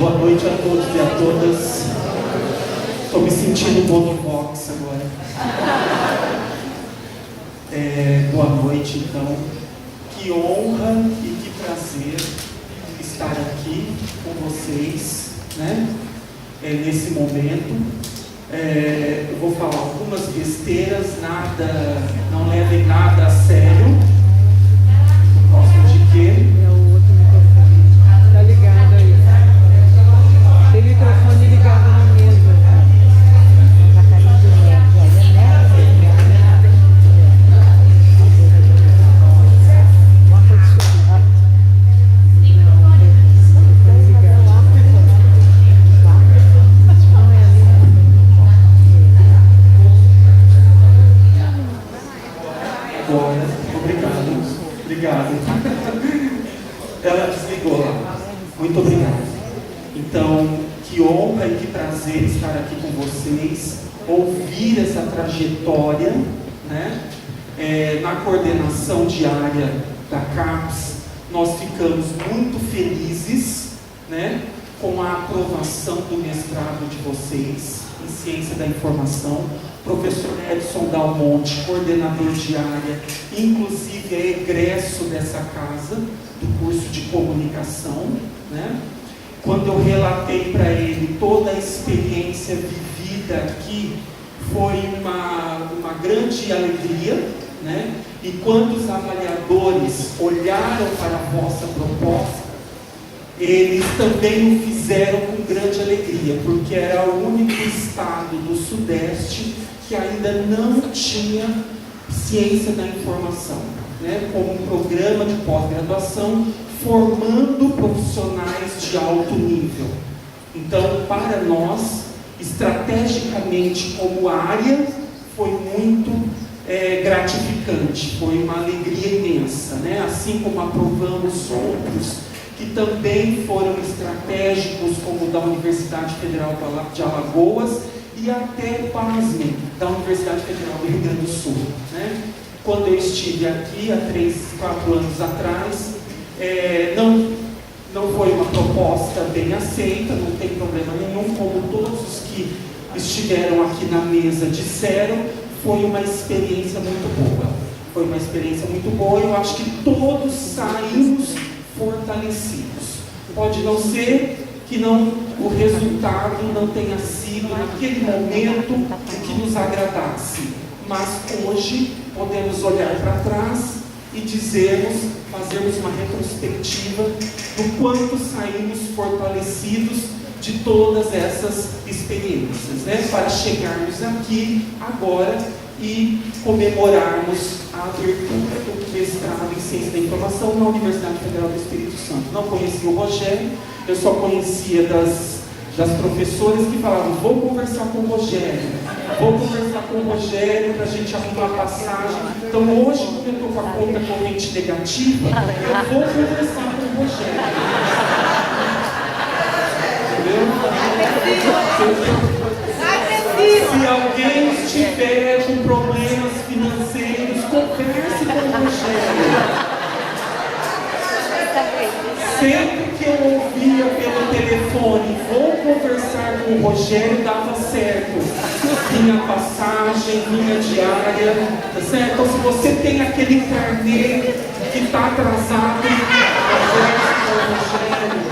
Boa noite a todos e a todas. Estou me sentindo Bonovox agora. Boa noite, então. Que honra e que prazer estar aqui com vocês, né? Nesse momento. Eu vou falar algumas besteiras, não levem nada a sério. Por causa de quê? É o outro microfone. Tá ligado aí. Tem microfone ligado na mesa. Obrigado. Ela desligou lá. Muito obrigado. Então, que honra e que prazer estar aqui com vocês, ouvir essa trajetória, né? Na coordenação diária da CAPES, nós ficamos muito felizes, né? Com a aprovação do mestrado de vocês em Ciência da Informação. Professor Edson Dalmonte, coordenador de área, inclusive é egresso dessa casa, do curso de comunicação, né? Quando eu relatei para ele toda a experiência vivida aqui, foi uma grande alegria, né? E quando os avaliadores olharam para a vossa proposta, eles também o fizeram com grande alegria, porque era o único estado do Sudeste que ainda não tinha ciência da informação, né, como um programa de pós-graduação formando profissionais de alto nível. Então, para nós, estrategicamente como área, foi muito gratificante, foi uma alegria imensa, né? Assim como aprovamos outros que também foram estratégicos, como o da Universidade Federal de Alagoas, e até, pasmem, da Universidade Federal do Rio Grande do Sul, né? Quando eu estive aqui, há 3, 4 anos atrás, não foi uma proposta bem aceita, não tem problema nenhum, como todos os que estiveram aqui na mesa disseram, foi uma experiência muito boa. Foi uma experiência muito boa e eu acho que todos saímos fortalecidos. Pode não ser que o resultado não tenha sido naquele momento o que nos agradasse, mas hoje podemos olhar para trás e fazermos uma retrospectiva do quanto saímos fortalecidos de todas essas experiências, né? Para chegarmos aqui agora e comemorarmos a abertura do mestrado em Ciência da Informação na Universidade Federal do Espírito Santo. Não conhecia o Rogério, eu só conhecia das professoras que falavam: vou conversar com o Rogério para a gente arrumar a passagem. Então hoje, como eu estou com a conta corrente negativa, eu vou conversar com o Rogério. Se alguém estiver com problemas financeiros, converse com o Rogério. Sempre que eu ouvia pelo telefone, vou conversar com o Rogério, dava certo. Vinha passagem, vinha diária, tá certo? Então, se você tem aquele carnê que está atrasado, converse com o Rogério.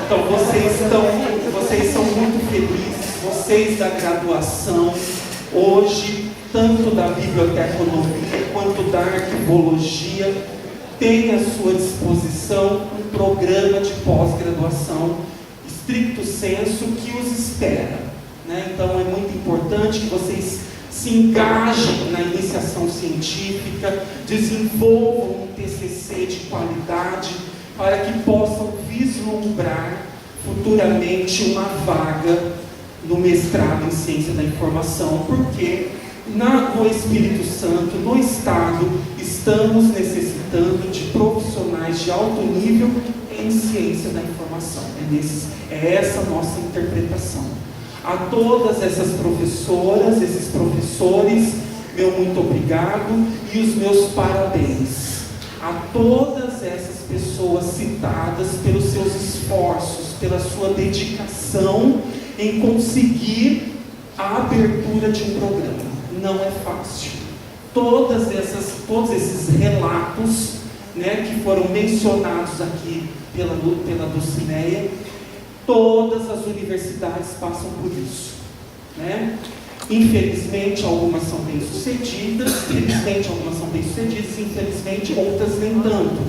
Então, vocês são muito felizes, vocês da graduação, hoje, tanto da biblioteconomia quanto da arquivologia, tem à sua disposição um programa de pós-graduação stricto sensu que os espera, né? Então é muito importante que vocês se engajem na iniciação científica, desenvolvam um TCC de qualidade para que possam vislumbrar futuramente uma vaga no mestrado em Ciência da Informação, porque no Espírito Santo, no Estado, estamos necessitando de profissionais de alto nível em Ciência da Informação. É essa a nossa interpretação. A todas essas professoras, esses professores, meu muito obrigado e os meus parabéns a todas essas pessoas citadas pelos seus esforços, pela sua dedicação em conseguir a abertura de um programa. Não é fácil. Todos esses relatos, né, que foram mencionados aqui pela Dulcineia, todas as universidades passam por isso, né? Infelizmente algumas são bem-sucedidas, felizmente algumas são bem-sucedidas, infelizmente outras nem tanto.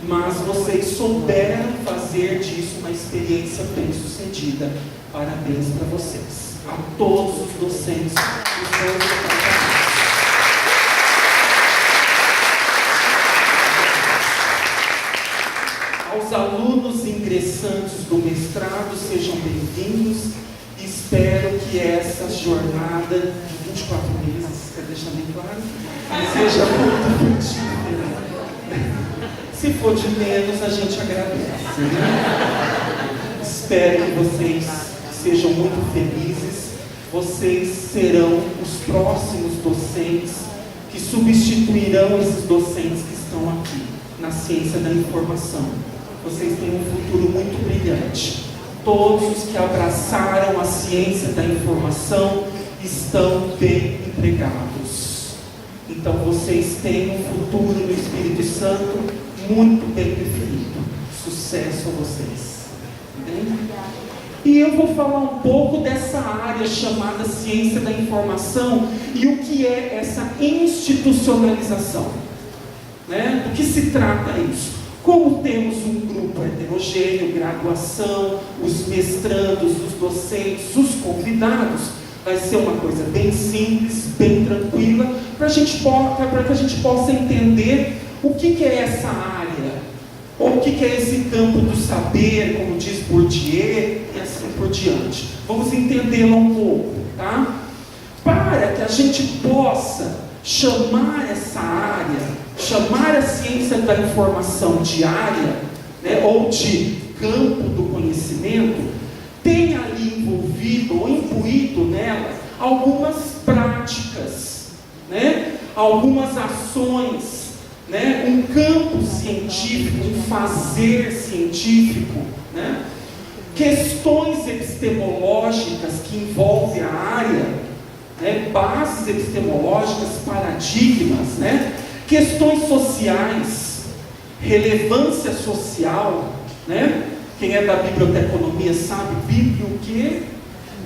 Mas vocês souberam fazer disso uma experiência bem-sucedida. Parabéns para vocês, a todos os docentes dos seus departamentos. Aos alunos ingressantes do mestrado, sejam bem-vindos. Espero que essa jornada de 24 meses, quero deixar bem claro, seja muito frutífera. Se for de menos, a gente agradece, né? Espero que vocês sejam muito felizes. Vocês serão os próximos docentes que substituirão esses docentes que estão aqui na ciência da informação. Vocês têm um futuro muito brilhante. Todos os que abraçaram a ciência da informação estão bem empregados. Então vocês têm um futuro no Espírito Santo muito bem definido. Sucesso a vocês. Bem? E eu vou falar um pouco dessa área chamada ciência da informação e o que é essa institucionalização, né? Do que se trata isso? Como temos um grupo heterogêneo, graduação, os mestrandos, os docentes, os convidados, vai ser uma coisa bem simples, bem tranquila, para que a gente possa entender o que é essa área, ou o que é esse campo do saber, como diz Bourdieu, e assim por diante. Vamos entendê-la um pouco, tá? Para que a gente possa chamar essa área, chamar a ciência da informação de área, né, ou de campo do conhecimento, tem ali envolvido ou imbuído nela algumas práticas, né, algumas ações, né, um campo científico, um fazer científico, né, questões epistemológicas que envolvem a área, né, bases epistemológicas, paradigmas, né, questões sociais, relevância social, né? Quem é da biblioteconomia sabe, Bíblia o quê?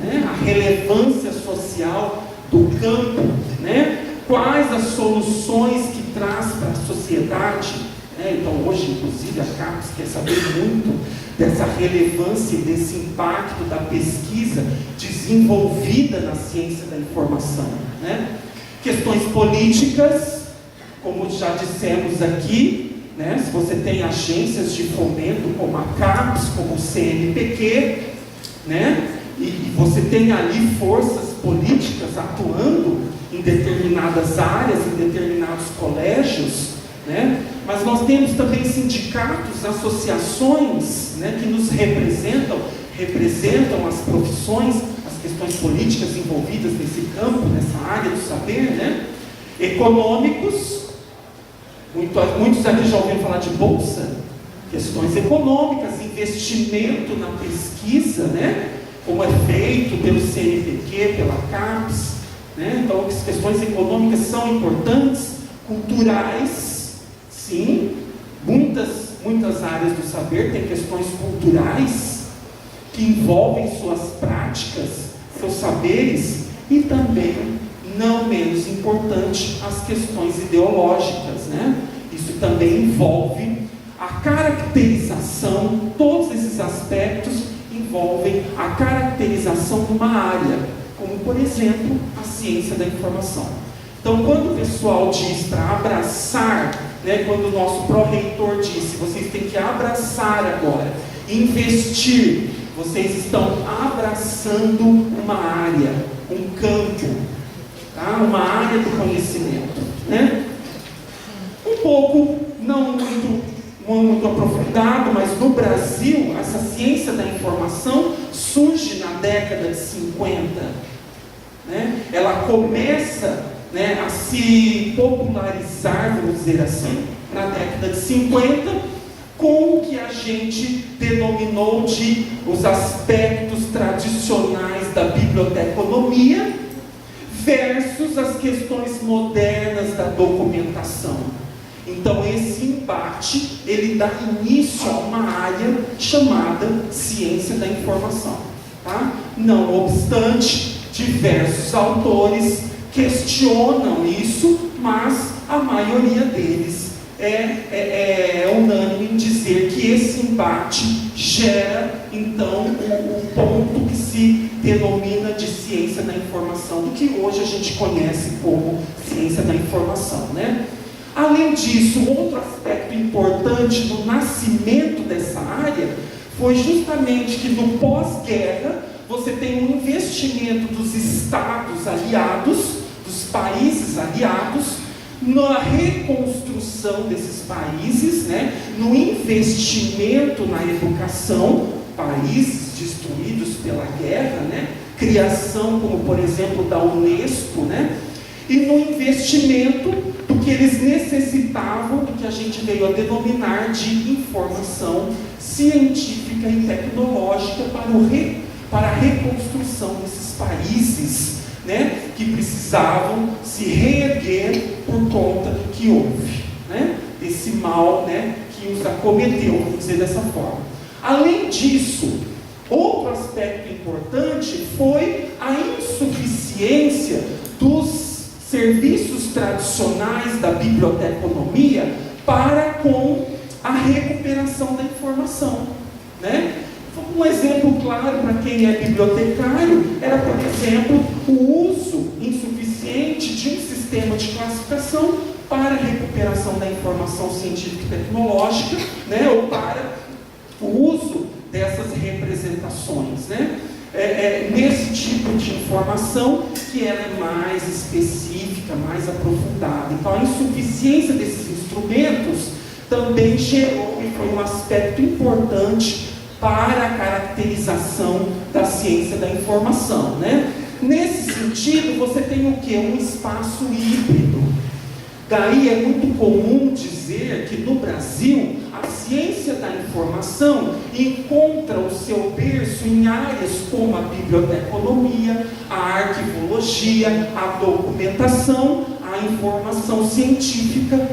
Né? A relevância social do campo, né? Quais as soluções que traz para a sociedade, né? Então hoje, inclusive, a CAPES quer saber muito dessa relevância e desse impacto da pesquisa desenvolvida na ciência da informação, né? Questões políticas, como já dissemos aqui, né? Se você tem agências de fomento como a CAPES, como o CNPq, né? E você tem ali forças políticas atuando em determinadas áreas, em determinados colégios, né? Mas nós temos também sindicatos, associações, né, que nos representam as profissões, as questões políticas envolvidas nesse campo, nessa área do saber, né? Econômicos, muitos aqui já ouviram falar de bolsa, questões econômicas, investimento na pesquisa, né? Como é feito pelo CNPq, pela CAPES, né? Então as questões econômicas são importantes, culturais, sim, muitas áreas do saber têm questões culturais que envolvem suas práticas, seus saberes, e também, não menos importante, as questões ideológicas, né? Isso também envolve a caracterização, todos esses aspectos envolvem a caracterização de uma área, como por exemplo, a ciência da informação. Então, quando o pessoal diz para abraçar, né, quando o nosso pró-reitor disse, vocês têm que abraçar agora, investir, vocês estão abraçando uma área, um campo, tá? Uma área do conhecimento, né? Um pouco, não muito aprofundado, mas no Brasil, essa ciência da informação surge na década de 50. Né? Ela começa né, a se popularizar, vamos dizer assim, na década de 50, com o que a gente denominou de os aspectos tradicionais da biblioteconomia versus as questões modernas da documentação. Então esse embate, ele dá início a uma área chamada ciência da informação. Tá? Não obstante, diversos autores questionam isso, mas a maioria deles é unânime em dizer que esse embate gera, então, o ponto que se denomina de ciência da informação, do que hoje a gente conhece como ciência da informação, né? Além disso, outro aspecto importante do nascimento dessa área foi justamente que no pós-guerra você tem um investimento dos estados aliados, dos países aliados, na reconstrução desses países, né, no investimento na educação, países destruídos pela guerra, né, criação como por exemplo da Unesco, né, e no investimento do que eles necessitavam, do que a gente veio a denominar de informação científica e tecnológica para a reconstrução desses países, né, que precisavam se reerguer por conta do que houve, né, desse mal, né, que os acometeu, vamos dizer dessa forma. Além disso, outro aspecto importante foi a insuficiência dos serviços tradicionais da biblioteconomia para com a recuperação da informação, né? Um exemplo claro para quem é bibliotecário era, por exemplo, o uso insuficiente de um sistema de classificação para a recuperação da informação científica e tecnológica, né, ou para o uso dessas representações, né? Nesse tipo de informação que ela é mais específica, mais aprofundada. Então, a insuficiência desses instrumentos também gerou e foi um aspecto importante para a caracterização da ciência da informação, né? Nesse sentido, você tem o quê? Um espaço híbrido. Daí é muito comum dizer que no Brasil a ciência da informação encontra o seu berço em áreas como a biblioteconomia, a arquivologia, a documentação, a informação científica,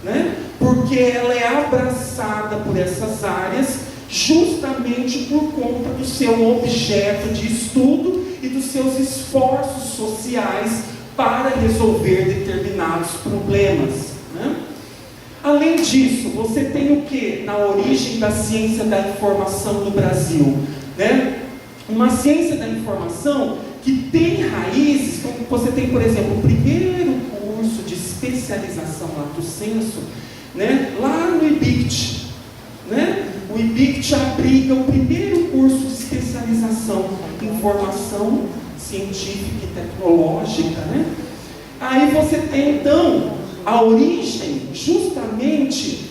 né? Porque ela é abraçada por essas áreas justamente por conta do seu objeto de estudo e dos seus esforços sociais para resolver determinados problemas, né? Além disso, você tem o que na origem da ciência da informação no Brasil, né? Uma ciência da informação que tem raízes, como você tem, por exemplo, o primeiro curso de especialização lato sensu, né? Lá no IBICT, né? O IBICT abriga o primeiro curso de especialização em informação científica e tecnológica, né? Aí você tem então a origem justamente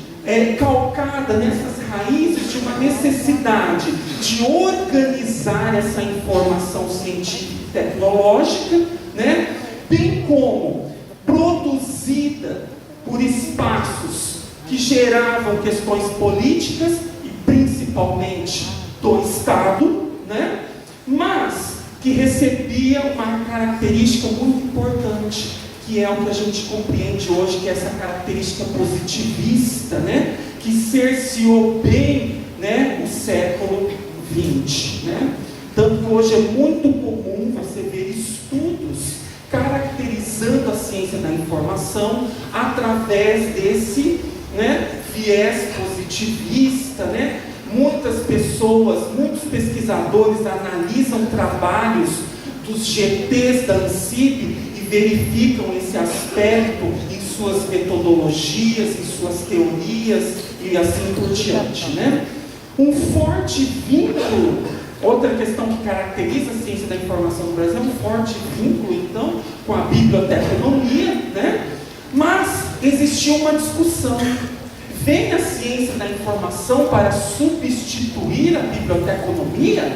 calcada nessas raízes de uma necessidade de organizar essa informação científica e tecnológica, né? Bem como produzida por espaços que geravam questões políticas e principalmente do Estado, né? Mas que recebia uma característica muito importante, que é o que a gente compreende hoje, que é essa característica positivista, né? Que cerceou bem, né, o século XX, né? Tanto que hoje é muito comum você ver estudos caracterizando a ciência da informação através desse, né, viés positivista, né? Muitas pessoas, muitos pesquisadores analisam trabalhos dos GTs da ANSIB e verificam esse aspecto em suas metodologias, em suas teorias e assim por diante, né? Um forte vínculo, outra questão que caracteriza a ciência da informação no Brasil é um forte vínculo, então, com a biblioteconomia, né? Mas existia uma discussão. Vem a ciência da informação para substituir a biblioteconomia?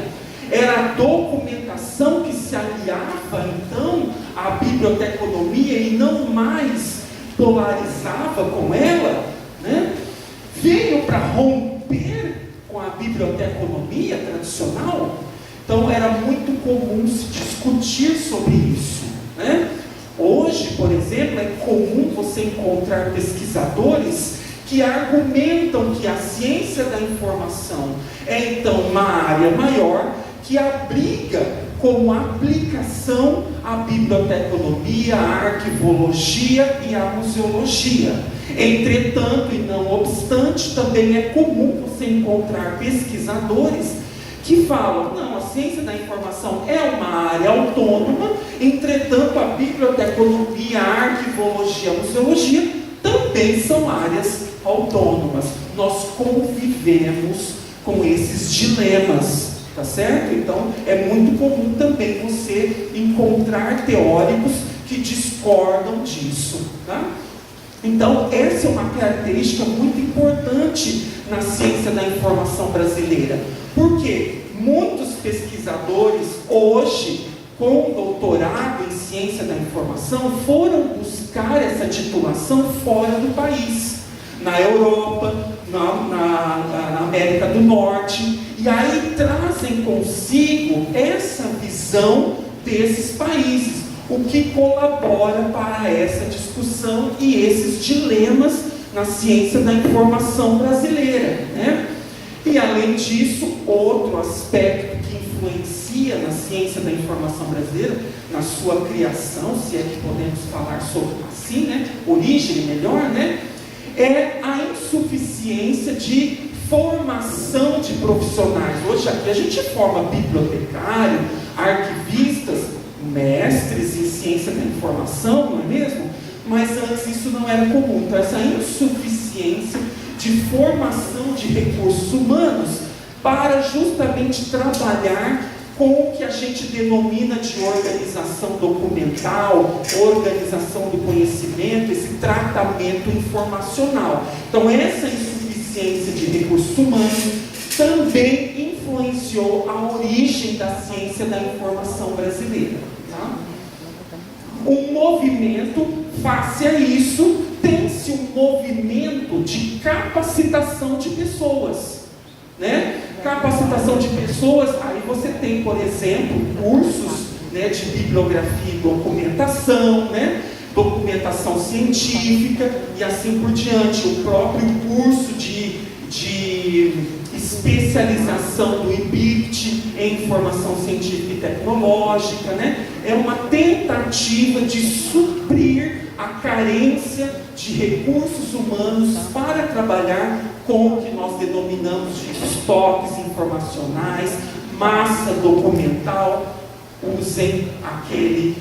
Era a documentação que se aliava, então, à a biblioteconomia e não mais polarizava com ela, né? Veio para romper com a biblioteconomia tradicional. Então era muito comum se discutir sobre isso, né? Hoje, por exemplo, é comum você encontrar pesquisadores que argumentam que a ciência da informação é então uma área maior que abriga como aplicação a biblioteconomia, a arquivologia e a museologia. Entretanto, e não obstante, também é comum você encontrar pesquisadores que falam, não, a ciência da informação é uma área autônoma, entretanto a biblioteconomia, a arquivologia, a museologia também são áreas autônomas. Nós convivemos com esses dilemas, tá certo? Então é muito comum também você encontrar teóricos que discordam disso, tá? Então essa é uma característica muito importante na ciência da informação brasileira. Porque muitos pesquisadores hoje, com doutorado em ciência da informação, foram buscar essa titulação fora do país, na Europa, na América do Norte, e aí trazem consigo essa visão desses países, o que colabora para essa discussão e esses dilemas na ciência da informação brasileira, né? E além disso, outro aspecto que influencia na ciência da informação brasileira, na sua criação, se é que podemos falar sobre assim, né? Origem melhor, né? É a insuficiência de formação de profissionais. Hoje aqui a gente forma bibliotecário, arquivistas, mestres em ciência da informação, não é mesmo? Mas antes isso não era comum. Então essa insuficiência de formação de recursos humanos para justamente trabalhar com o que a gente denomina de organização documental, organização do conhecimento, esse tratamento informacional. Então essa insuficiência de recursos humanos também influenciou a origem da ciência da informação brasileira. Tá? Um movimento face a isso, tem-se um movimento de capacitação de pessoas, né? Capacitação de pessoas, aí você tem, por exemplo, cursos, né, de bibliografia e documentação, né? Documentação científica e assim por diante. O próprio curso de especialização do IBICT em informação científica e tecnológica, né? É uma tentativa de suprir a carência de recursos humanos para trabalhar com o que nós denominamos de estoques informacionais, massa documental. Usem aquele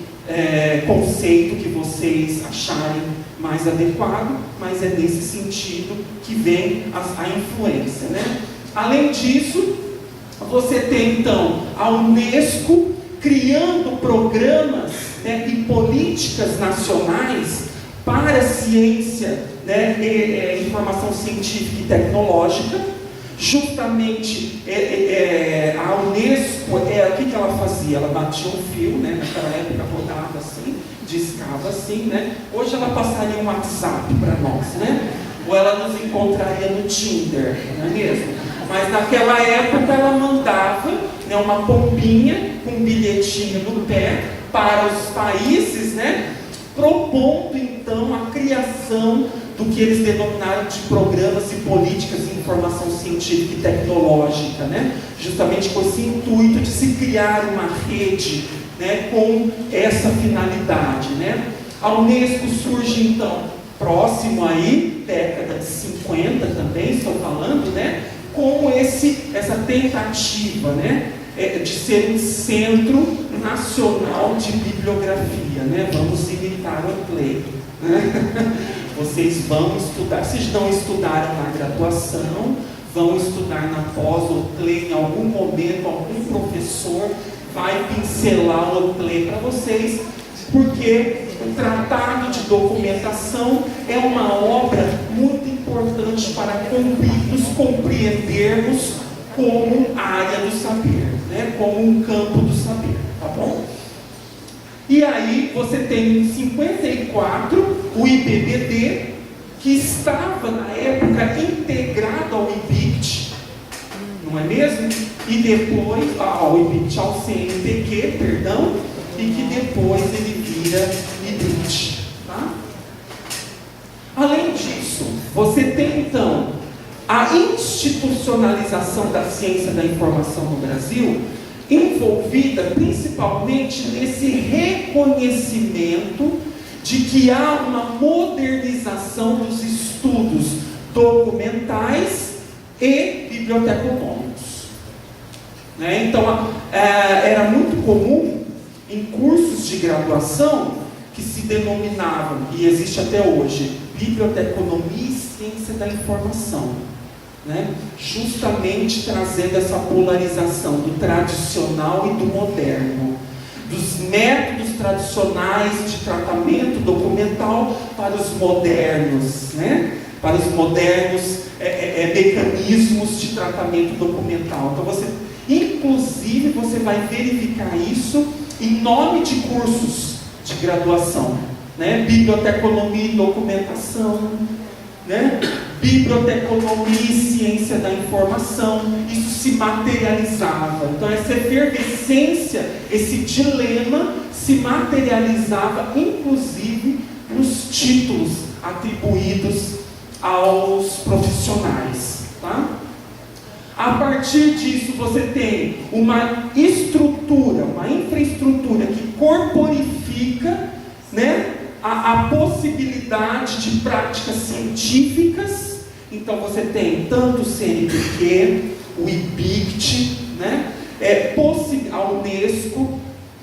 conceito que vocês acharem mais adequado, mas é nesse sentido que vem a influência, né? Além disso, você tem então a Unesco criando programas, né, e políticas nacionais para a ciência, né, informação científica e tecnológica. Justamente a Unesco, o que ela fazia? Ela batia um fio, né, naquela época rodava assim, discava assim, né? Hoje ela passaria um WhatsApp para nós, né? Ou ela nos encontraria no Tinder, não é mesmo? Mas naquela época ela mandava, né, uma pombinha com um bilhetinho no pé para os países, né, propondo então a criação do que eles denominaram de programas e políticas de informação científica e tecnológica, né, justamente com esse intuito de se criar uma rede, né, com essa finalidade, né. A Unesco surge então próximo aí, década de 50 também, estou falando, né, com essa tentativa, né, de ser um centro nacional de bibliografia, né? Vamos imitar o Clay, né? Vocês vão estudar, vocês não estudaram na graduação, vão estudar na pós, o Clay, em algum momento, algum professor vai pincelar o Clay para vocês, porque o Tratado de Documentação é uma obra muito importante para nos compreendermos como área do saber, né? Como um campo do saber, tá bom? E aí você tem em 54 o IBBD, que estava na época integrado ao IBICT, não é mesmo? E depois, ao IBICT, ao CNPq, perdão, e que depois ele vira IBICT. Tá? Além disso, você tem então a institucionalização da ciência da informação no Brasil, envolvida principalmente nesse reconhecimento de que há uma modernização dos estudos documentais e biblioteconômicos. Né? Então, era muito comum em cursos de graduação que se denominavam, e existe até hoje, biblioteconomia e ciência da informação. Né? Justamente trazendo essa polarização do tradicional e do moderno, dos métodos tradicionais de tratamento documental para os modernos, né? Para os modernos mecanismos de tratamento documental. Então inclusive você vai verificar isso em nome de cursos de graduação, né? Biblioteconomia e documentação, né? Biblioteconomia e ciência da informação, isso se materializava. Então essa efervescência, esse dilema se materializava inclusive nos títulos atribuídos aos profissionais. Tá? A partir disso você tem uma estrutura, uma infraestrutura que corporifica, né, a possibilidade de práticas científicas. Então você tem tanto o CNPq, o IBICT, né? A Unesco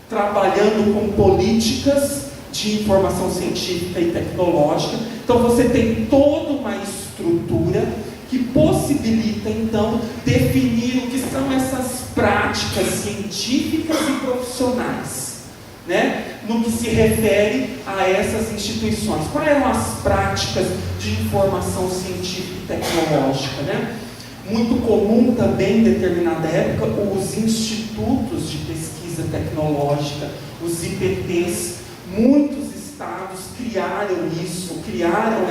trabalhando com políticas de informação científica e tecnológica. Então você tem toda uma estrutura que possibilita então definir o que são essas práticas científicas e profissionais, né? No que se refere a essas instituições. Quais eram as práticas de informação científica e tecnológica, né? Muito comum também em determinada época os institutos de pesquisa tecnológica, os IPTs. Muitos estados criaram isso, criaram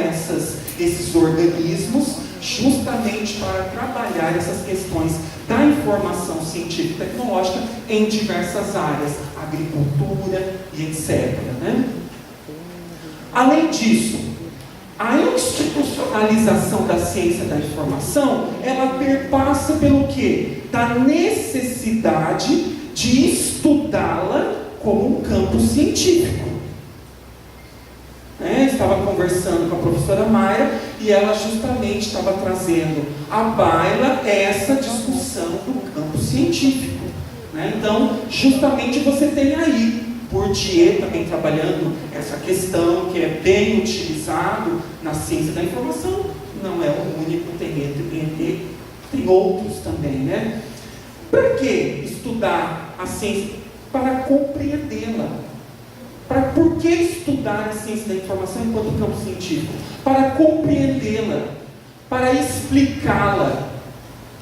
esses organismos justamente para trabalhar essas questões da informação científica e tecnológica em diversas áreas, agricultura e etc. Né? Além disso, a institucionalização da ciência da informação, ela perpassa pelo quê? Da necessidade de estudá-la como um campo científico. Estava conversando com a professora Mayra e ela justamente estava trazendo à baila essa discussão do campo científico. Né? Então, justamente você tem aí Bourdieu também trabalhando essa questão que é bem utilizado na ciência da informação. Não é o único, tem outros também. Né? Para que estudar a ciência? Para compreendê-la. Por que estudar a ciência da informação enquanto campo científico? Para compreendê-la, para explicá-la,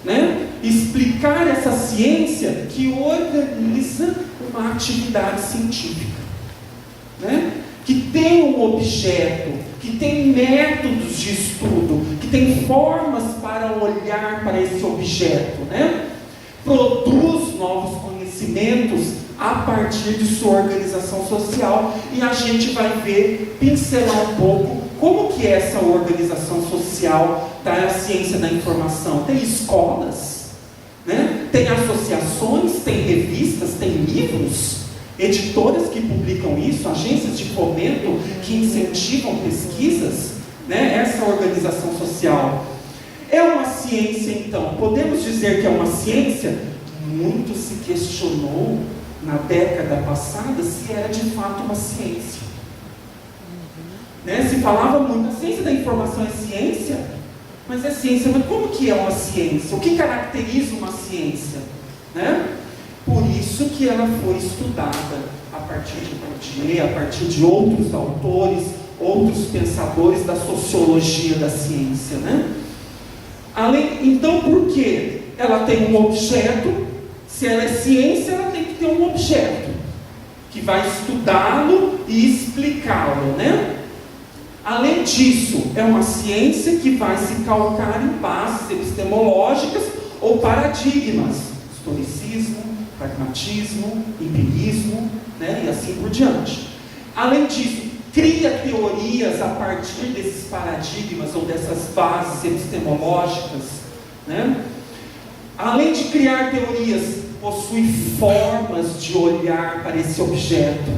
né? Explicar essa ciência que organiza uma atividade científica, né? Que tem um objeto, que tem métodos de estudo, que tem formas para olhar para esse objeto, né? Produz novos conhecimentos a partir de sua organização social, e a gente vai ver, pincelar um pouco como que é essa organização social da ciência da informação. Tem escolas, né? Tem associações, tem revistas, tem livros, editoras que publicam isso, agências de fomento que incentivam pesquisas, né? Essa organização social. É uma ciência, então, podemos dizer que é uma ciência? Muito se questionou na década passada se era de fato uma ciência. Né? Se falava muito, a ciência da informação é ciência, mas é ciência, mas como que é uma ciência? O que caracteriza uma ciência? Né? Por isso que ela foi estudada a partir de Bourdieu, a partir de outros autores, outros pensadores da sociologia da ciência. Né? Então, por quê? Ela tem um objeto. Se ela é ciência, ela tem que ter um objeto. que vai estudá-lo e explicá-lo, né? Além disso, é uma ciência que vai se calcar em bases epistemológicas ou paradigmas, historicismo, pragmatismo, empirismo, né? E assim por diante. Além disso, cria teorias a partir desses paradigmas ou dessas bases epistemológicas, né? Além de criar teorias, possui formas de olhar para esse objeto.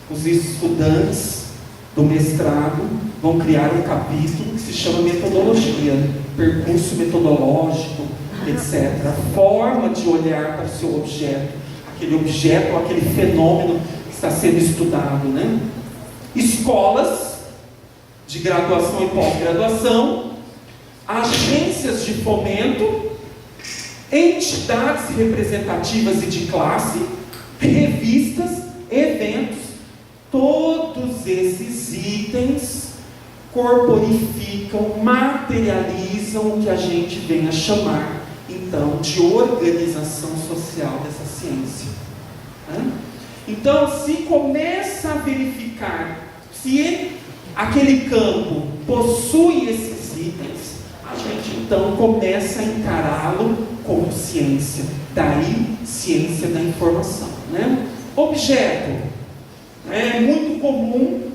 Os estudantes do mestrado vão criar um capítulo que se chama metodologia, percurso metodológico, etc. A forma de olhar para o seu objeto, aquele objeto ou aquele fenômeno que está sendo estudado, né? Escolas de graduação e pós-graduação, agências de fomento, entidades representativas e de classe, revistas, eventos, todos esses itens corporificam, materializam o que a gente vem a chamar, então, de organização social dessa ciência. Né? Então, se começa a verificar se aquele campo possui esses itens, a gente então começa a encará-lo como ciência. Daí, ciência da informação. Né? Objeto. É muito comum,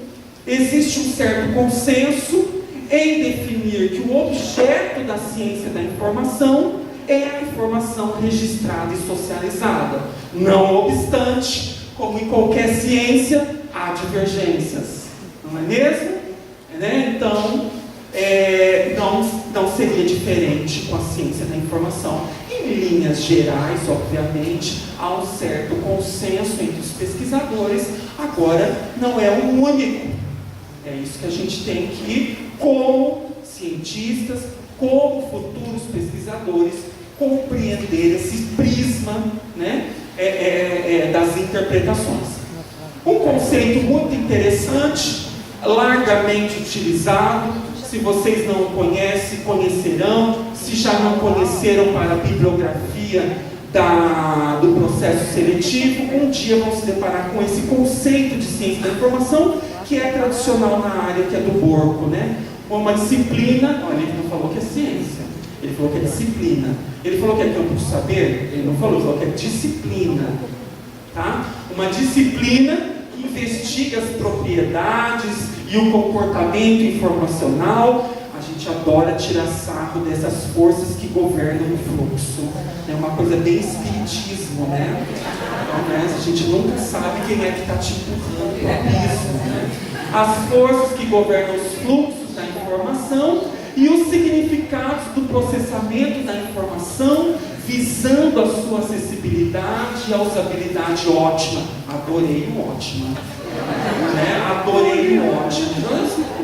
existe um certo consenso em definir que o objeto da ciência da informação é a informação registrada e socializada. Não obstante, como em qualquer ciência, há divergências. Não é mesmo? Né? Então, não seria diferente com a ciência da informação. Em linhas gerais, obviamente, há um certo consenso entre os pesquisadores, agora não é o único. É isso que a gente tem que, como cientistas, como futuros pesquisadores, compreender esse prisma, né, das interpretações. Um conceito muito interessante, largamente utilizado. Se vocês não conhecem, conhecerão. Se já não conheceram para a bibliografia do processo seletivo, um dia vão se deparar com esse conceito de ciência da informação, que é tradicional na área, que é do Borco, né? Uma disciplina, olha, ele não falou que é ciência, ele falou que é disciplina. Ele falou que é campo de saber, ele não falou, ele falou que é disciplina. Tá? Uma disciplina que investiga as propriedades e o comportamento informacional. A gente adora tirar sarro dessas forças que governam o fluxo. É uma coisa bem espiritismo, né? Então, né, a gente nunca sabe quem é que está te empurrando para o abismo, né? As forças que governam os fluxos da informação e os significados do processamento da informação, visando a sua acessibilidade e a usabilidade ótima. Adorei o ótima. Né? Adorei o ótimo.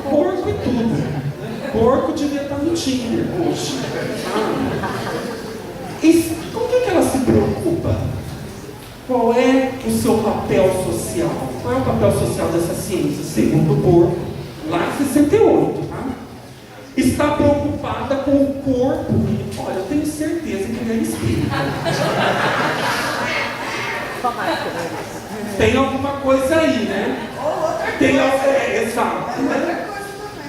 Porco e tudo. Porco devia estar no Tinder hoje. E com o que ela se preocupa? Qual é o seu papel social? Qual é o papel social dessa ciência? Segundo o Porco, lá em 68, tá? Está preocupada com o corpo. Olha, eu tenho certeza que ele é espírita. Tem alguma coisa aí, né? Exato. Né?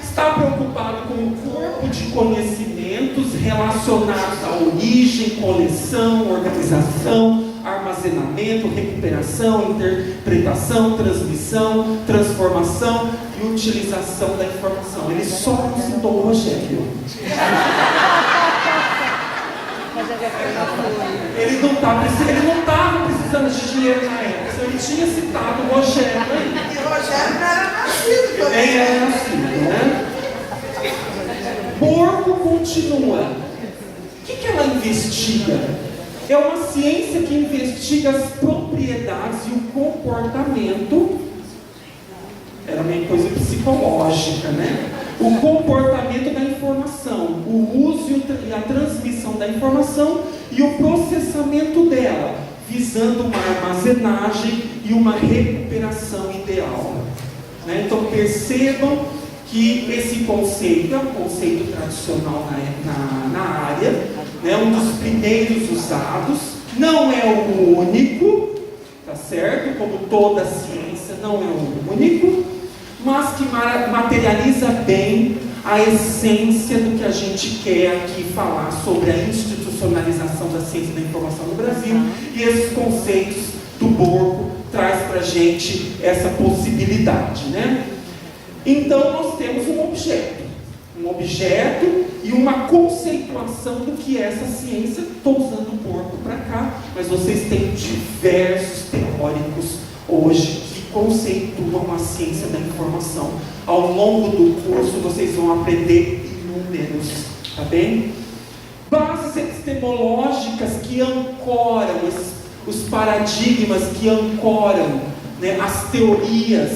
Está preocupado com o corpo de conhecimentos relacionados à origem, coleção, organização, armazenamento, recuperação, interpretação, transmissão, transformação e utilização da informação. Ele só não citou o Rogério. Ele não estava precisando de dinheiro na época. Ele tinha citado o Rogério aí. E o Rogério não era nascido. Nem era nascido, né? Porco continua. O que ela investiga? É uma ciência que investiga as propriedades e o comportamento. Era meio coisa psicológica, né? O comportamento da informação, o uso e a transmissão da informação e o processamento dela, visando uma armazenagem e uma recuperação ideal. Né? Então percebam que esse conceito é um conceito tradicional na área, né? Um dos primeiros usados, não é o único, tá certo? Como toda ciência, não é o único, mas que materializa bem a essência do que a gente quer aqui falar sobre a institucionalização da ciência da informação no Brasil, e esses conceitos do Borco traz para a gente essa possibilidade, né? Então nós temos um objeto e uma conceituação do que é essa ciência. Estou usando o Borco para cá, mas vocês têm diversos teóricos hoje que conceituam a ciência da informação. Ao longo do curso vocês vão aprender inúmeros, tá bem? Bases epistemológicas que ancoram os paradigmas, que ancoram, né, as teorias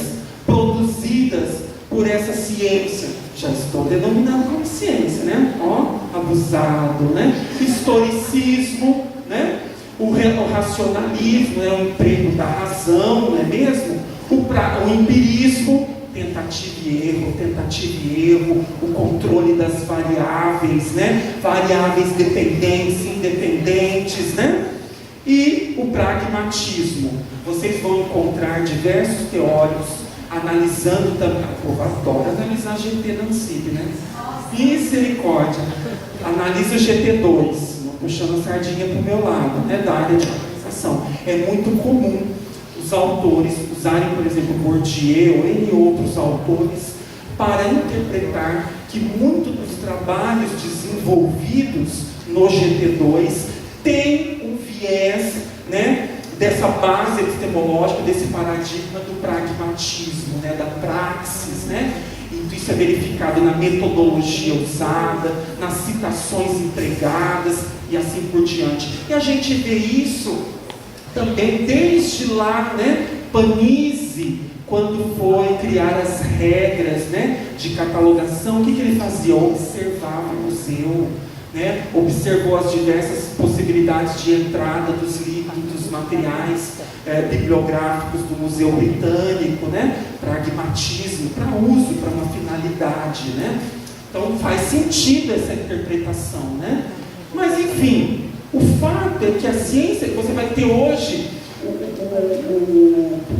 produzidas por essa ciência. Já estou denominando como ciência, né? Ó, abusado, né? Historicismo, né? O racionalismo, né? O emprego da razão, não é mesmo? O empirismo, tentativa e erro, o controle das variáveis, né? Variáveis dependentes, independentes, né? E o pragmatismo. Vocês vão encontrar diversos teóricos analisando também. O povo adora analisar GT na UNCIB, né? Misericórdia! Analisa o GT2, puxando a sardinha para o meu lado, né? Da área de organização. É muito comum os autores usarem, por exemplo, Bourdieu ou N outros autores para interpretar que muitos dos trabalhos desenvolvidos no GT2 têm um viés, né, dessa base epistemológica, desse paradigma do pragmatismo, né, da praxis, né? E isso é verificado na metodologia usada, nas citações empregadas e assim por diante. E a gente vê isso também desde lá, né? Panizzi, quando foi criar as regras, né, de catalogação, o que ele fazia? Observava o museu, né? Observou as diversas possibilidades de entrada dos livros, dos materiais bibliográficos do Museu Britânico, né? Pragmatismo, para uso, para uma finalidade, né? Então faz sentido essa interpretação, né? Mas enfim, o fato é que a ciência, você vai ter hoje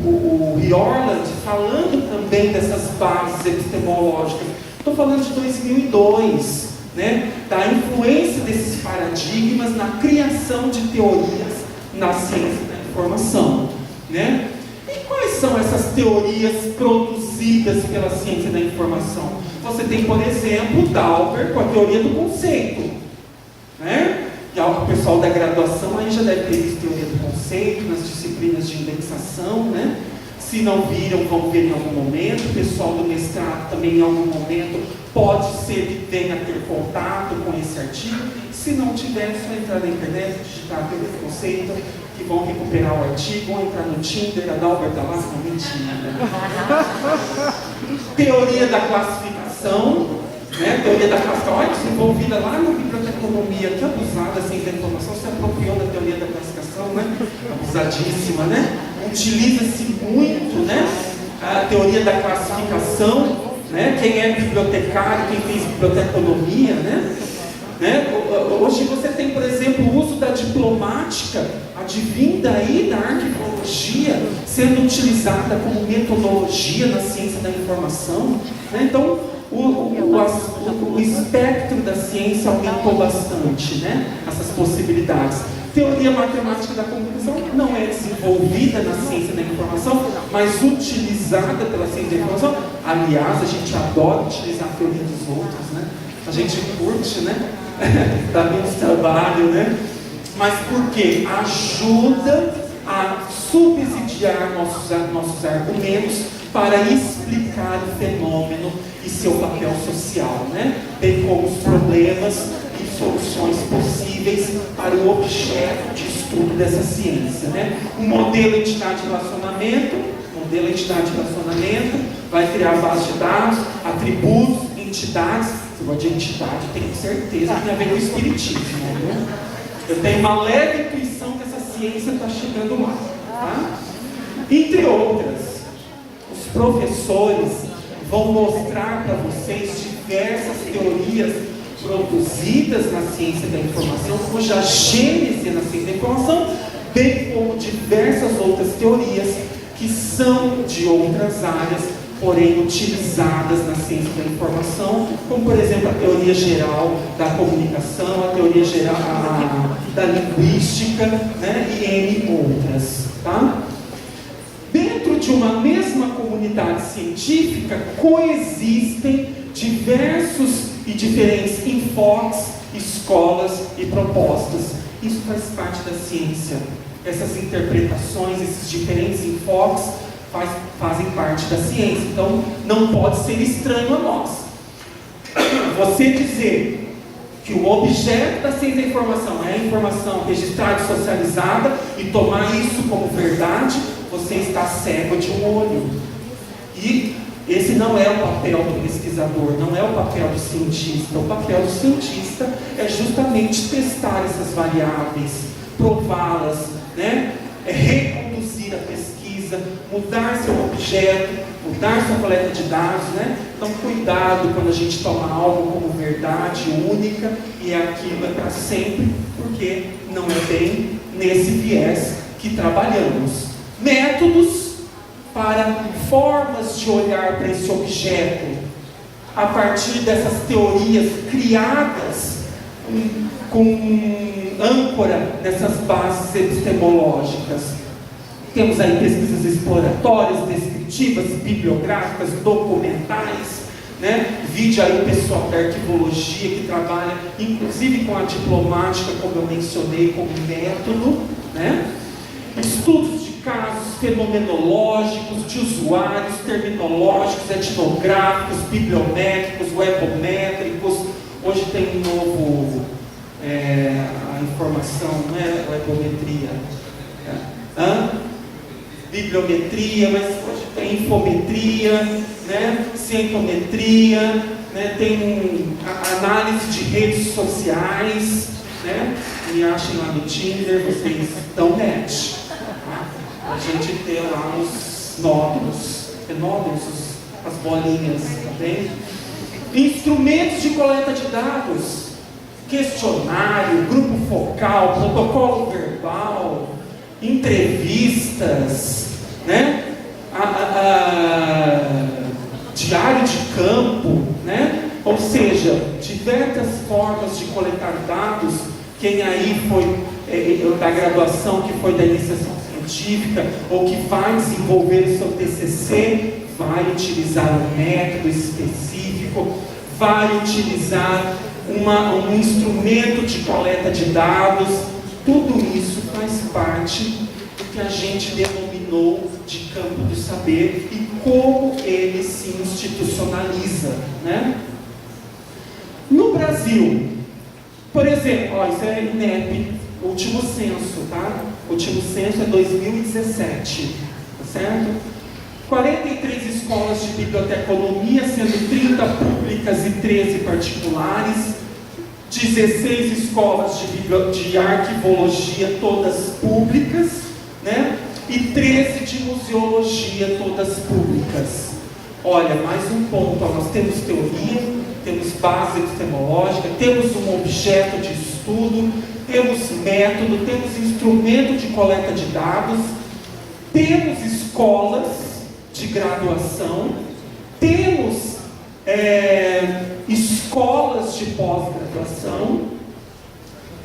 o Riorland falando também dessas bases epistemológicas. Estou falando de 2002, né? Da influência desses paradigmas na criação de teorias na ciência da informação, né? E quais são essas teorias produzidas pela ciência da informação? Você tem, por exemplo, Dauber com a teoria do conceito, né? E o pessoal da graduação aí já deve ter visto teoria do conceito nas disciplinas de indexação, né? Se não viram, vão ver em algum momento. O pessoal do mestrado também em algum momento pode ser que venha ter contato com esse artigo. Se não tiver, é só entrar na internet, digitar a teoria do conceito, que vão recuperar o artigo, ou entrar no Tinder, a Dauber está lá, não, mentira. Teoria da classificação, né? Teoria da classificação, olha, desenvolvida lá na biblioteconomia, que abusada assim, da informação, se apropriou da teoria da classificação, né? Abusadíssima, né? Utiliza-se muito, né, a teoria da classificação, né? Quem é bibliotecário, quem fez biblioteconomia, né? Hoje você tem, por exemplo, o uso da diplomática, advinda aí da arquivologia, sendo utilizada como metodologia na ciência da informação, né? Então, o espectro da ciência aumentou bastante, né? Essas possibilidades. Teoria matemática da comunicação não é desenvolvida na ciência da informação, mas utilizada pela ciência da informação. Aliás, a gente adora utilizar a teoria dos outros, né? A gente curte, né? Dá menos trabalho, né? Mas por quê? Ajuda a subsidiar nossos argumentos para explicar o fenômeno e seu papel social, né? Bem como os problemas e soluções possíveis para o objeto de estudo dessa ciência, né? O modelo entidade-relacionamento, vai criar base de dados, atributos, entidades. Se for de entidade, tenho certeza que tem a ver com o espiritismo, né? Eu tenho uma leve intuição que essa ciência está chegando lá, tá? Entre outras, os professores vão mostrar para vocês diversas teorias produzidas na ciência da informação, cuja gênese é na ciência da informação, bem como diversas outras teorias que são de outras áreas, porém utilizadas na ciência da informação, como por exemplo a teoria geral da comunicação, a teoria geral da linguística, né, e N outras. Tá? Dentro de uma mesma comunidade científica coexistem diversos e diferentes enfoques, escolas e propostas. Isso faz parte da ciência. Essas interpretações, esses diferentes enfoques fazem parte da ciência. Então, não pode ser estranho a nós. Você dizer que o objeto da ciência da informação é a informação registrada e socializada e tomar isso como verdade, você está cego de um olho. E esse não é o papel do pesquisador, não é o papel do cientista. O papel do cientista é justamente testar essas variáveis, prová-las, né? Reconduzir a pesquisa, mudar seu objeto, mudar sua coleta de dados, né? Então, cuidado quando a gente toma algo como verdade única e aquilo é para sempre, porque não é bem nesse viés que trabalhamos. Métodos para formas de olhar para esse objeto, a partir dessas teorias criadas com âncora nessas bases epistemológicas. Temos aí pesquisas exploratórias, descritivas, bibliográficas, documentais, né? Vide aí o pessoal da arquivologia que trabalha inclusive com a diplomática, como eu mencionei, como método, né? Estudos de casos fenomenológicos, de usuários, terminológicos, etnográficos, bibliométricos, webométricos. Hoje tem um novo, a informação, não é webometria, bibliometria, mas hoje tem infometria, né? Cientometria, né? Tem análise de redes sociais, né? Me achem lá no Tinder, vocês dão match. A gente ter lá os nódulos, as bolinhas, tá bem? Instrumentos de coleta de dados, questionário, grupo focal, protocolo verbal, entrevistas, né? Diário de campo, né? Ou seja, diversas formas de coletar dados. Quem aí foi da graduação, que foi da iniciação científica, ou que vai desenvolver o seu TCC, vai utilizar um método específico, vai utilizar um instrumento de coleta de dados. Tudo isso faz parte do que a gente denominou de campo do saber e como ele se institucionaliza, né? No Brasil, por exemplo, isso é INEP, último censo, tá? O último censo é 2017, tá certo? 43 escolas de biblioteconomia, sendo 30 públicas e 13 particulares, 16 escolas de arquivologia, todas públicas, né? E 13 de museologia, todas públicas. Olha, mais um ponto, nós temos teoria, temos base epistemológica, temos um objeto de estudo, temos método, temos instrumento de coleta de dados, temos escolas de graduação, temos escolas de pós-graduação.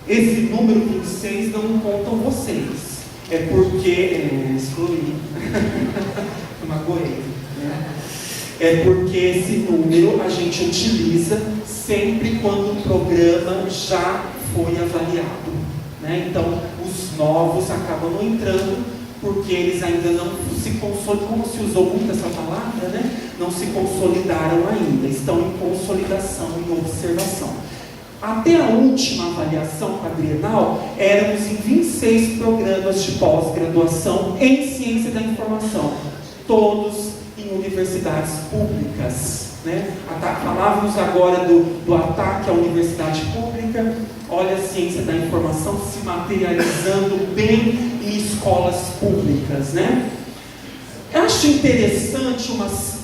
Esse número 26 não contam vocês, é porque excluí, magoei, né? É porque esse número a gente utiliza sempre quando o programa já foi avaliado, né? Então, os novos acabam não entrando porque eles ainda não se consolidaram, como se usou muito essa palavra, né? Não se consolidaram ainda, estão em consolidação, em observação. Até a última avaliação quadrienal, éramos em 26 programas de pós-graduação em ciência da informação, todos em universidades públicas, né? Falávamos agora do ataque à universidade pública. Olha a ciência da informação se materializando bem em escolas públicas, né? Eu acho interessante,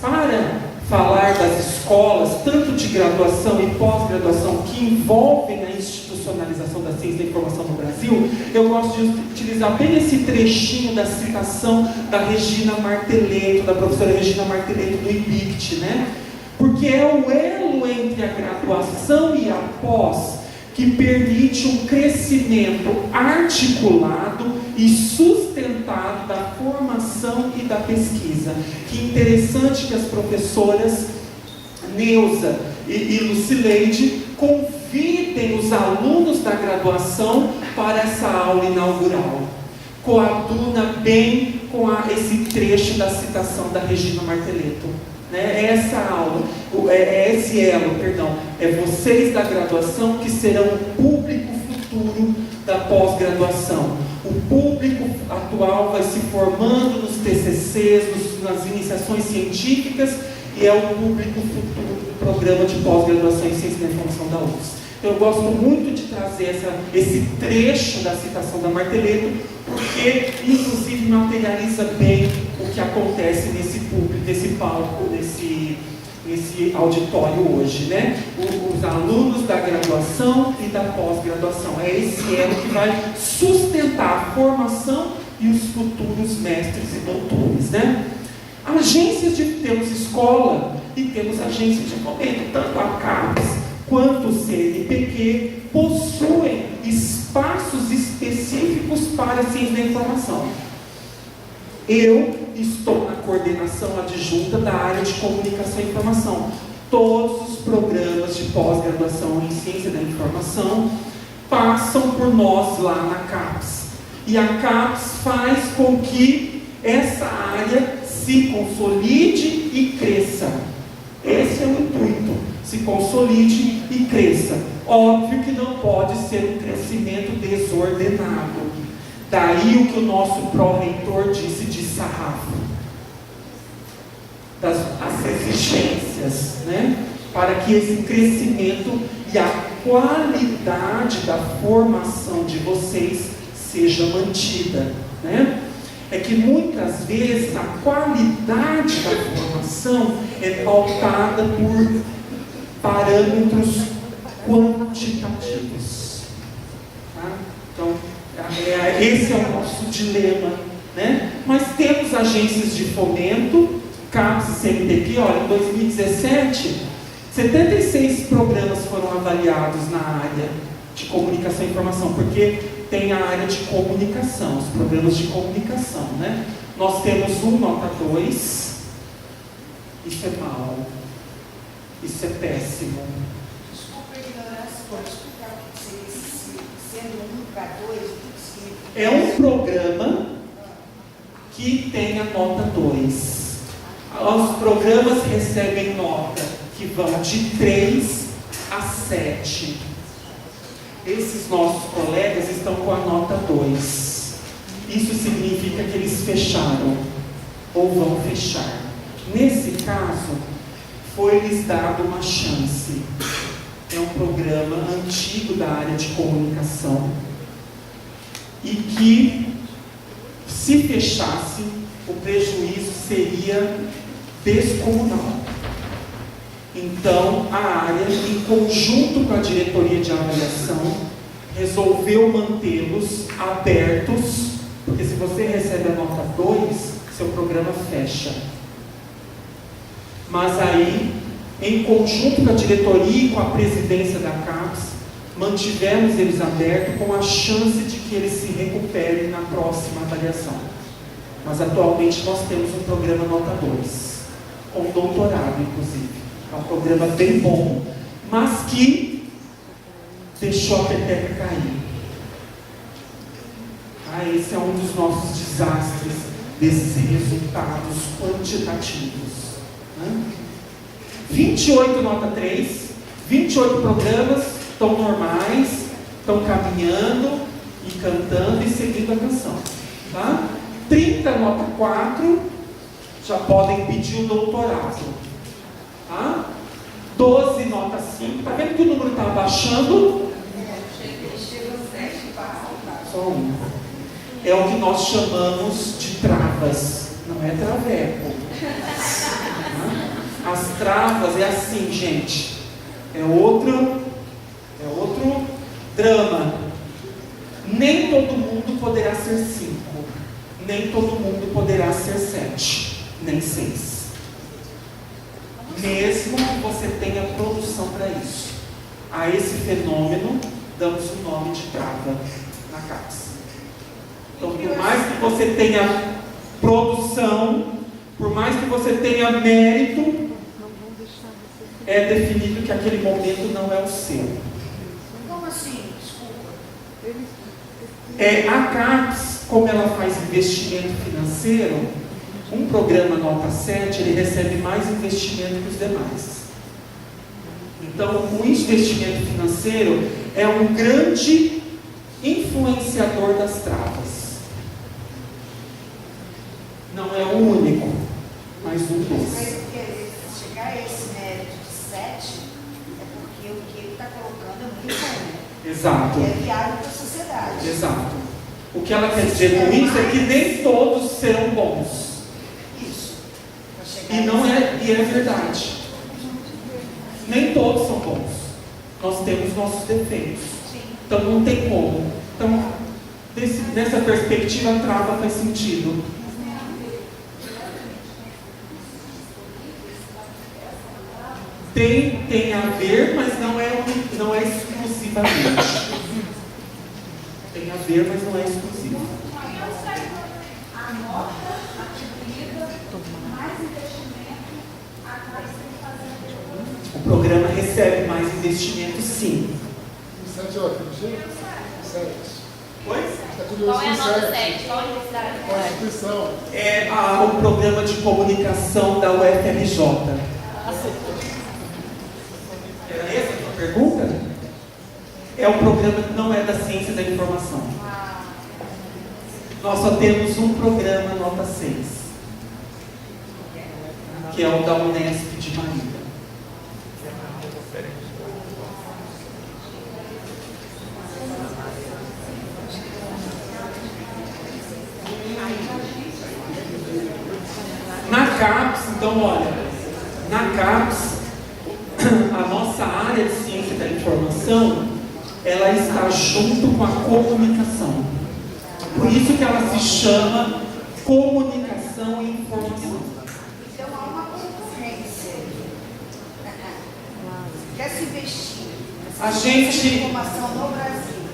para falar das escolas, tanto de graduação e pós-graduação, que envolvem a instituição institucionalização da ciência da informação no Brasil, eu gosto de utilizar bem esse trechinho da citação da Regina Martelletto, da professora Regina Martelletto do IBICT, né? Porque é o elo entre a graduação e a pós que permite um crescimento articulado e sustentado da formação e da pesquisa. Que interessante que as professoras Neuza e Lucileide convidem os alunos da graduação para essa aula inaugural. Coaduna bem com esse trecho da citação da Regina Martelletto. Essa aula, esse elo, é vocês da graduação que serão o público futuro da pós-graduação. O público atual vai se formando nos TCCs, nas iniciações científicas, e é o público futuro do programa de pós-graduação em Ciência da Informação da UFRGS. Então eu gosto muito de trazer esse trecho da citação da Martelletto, porque inclusive materializa bem o que acontece nesse público, nesse palco, nesse auditório hoje, né? Os alunos da graduação e da pós-graduação. É esse elo que vai sustentar a formação e os futuros mestres e doutores, né? Temos escola e temos agências de fomento, tanto a CAPES quanto o CNPq possuem espaços específicos para a ciência da informação. Eu estou na coordenação adjunta da área de comunicação e informação. Todos os programas de pós-graduação em ciência da informação passam por nós lá na CAPES. E a CAPES faz com que essa área se consolide e cresça. Esse é o intuito, se consolide e cresça. Óbvio que não pode ser um crescimento desordenado. Daí o que o nosso pró-reitor disse de sarrafo. As exigências, né? Para que esse crescimento e a qualidade da formação de vocês seja mantida, né? É que muitas vezes a qualidade da formação é pautada por parâmetros quantitativos. Tá? Então, esse é o nosso dilema, né? Mas temos agências de fomento, CAPES e CNPq. Olha, em 2017, 76 programas foram avaliados na área de comunicação e informação, porque tem a área de comunicação, os programas de comunicação, né? Nós temos um nota 2, isso é mal, isso é péssimo. Desculpa a ignorância, pode explicar o que seria sendo 1 para 2, o que significa? É um programa que tem a nota 2. Os programas recebem nota que vão de 3 a 7. Esses nossos colegas estão com a nota 2. Isso significa que eles fecharam ou vão fechar. Nesse caso, foi-lhes dado uma chance. É um programa antigo da área de comunicação e que, se fechasse, o prejuízo seria descomunal. Então, a área, em conjunto com a diretoria de avaliação, resolveu mantê-los abertos, porque se você recebe a nota 2, seu programa fecha. Mas aí, em conjunto com a diretoria e com a presidência da CAPES, mantivemos eles abertos com a chance de que eles se recuperem na próxima avaliação. Mas atualmente nós temos um programa nota 2, com doutorado inclusive. É um programa bem bom, mas que deixou a peteca cair. Esse é um dos nossos desastres desses resultados quantitativos, né? 28 nota 3, 28 programas estão normais, estão caminhando e cantando e seguindo a canção, tá? 30 nota 4 já podem pedir o doutorado. Tá? 12 nota 5, está vendo que o número está abaixando? Só um. É o que nós chamamos de travas, não é traveco. Tá? As travas é assim, gente. É outro Drama. Nem todo mundo poderá ser 5. Nem todo mundo poderá ser 7. Nem 6. Mesmo que você tenha produção para isso. A esse fenômeno, damos o nome de trava na CAPES. Então, por mais que você tenha produção, por mais que você tenha mérito, é definido que aquele momento não é o seu. Como assim? Desculpa. A CAPES, como ela faz investimento financeiro, um programa nota 7, ele recebe mais investimento que os demais. Então, o investimento financeiro é um grande influenciador das travas. Não é o único, mas um dos. Mas chegar a esse mérito de 7 é porque o que ele está colocando é muito bom. Exato. É viável para a sociedade. Exato. O que ela quer dizer com isso é que nem todos serão bons. Isso. E é verdade. Nem todos são bons. Nós temos nossos defeitos. Sim. Então não tem como. Então, nessa perspectiva, a trava faz sentido. Tem a ver, mas não é exclusivamente. Tem a ver, mas não é exclusivo. A nota atribuída, mais investimento, a mais tem que fazer. O programa recebe mais investimento, sim. 7 horas, Sete. Oi? Está curioso Qual é a com nota 7. 7? Qual a universidade? Qual a instituição? É o programa de comunicação da UFRJ. Era essa a sua pergunta? É um programa que não é da ciência da informação. Nós só temos um programa nota 6, que é o da Unesp de Marília. Na CAPES, então olha, na CAPES, a nossa área de ciência da informação, ela está junto com a comunicação. Por isso que ela se chama comunicação e informação. Então há uma concorrência. Quer se investir A gente- informação no Brasil,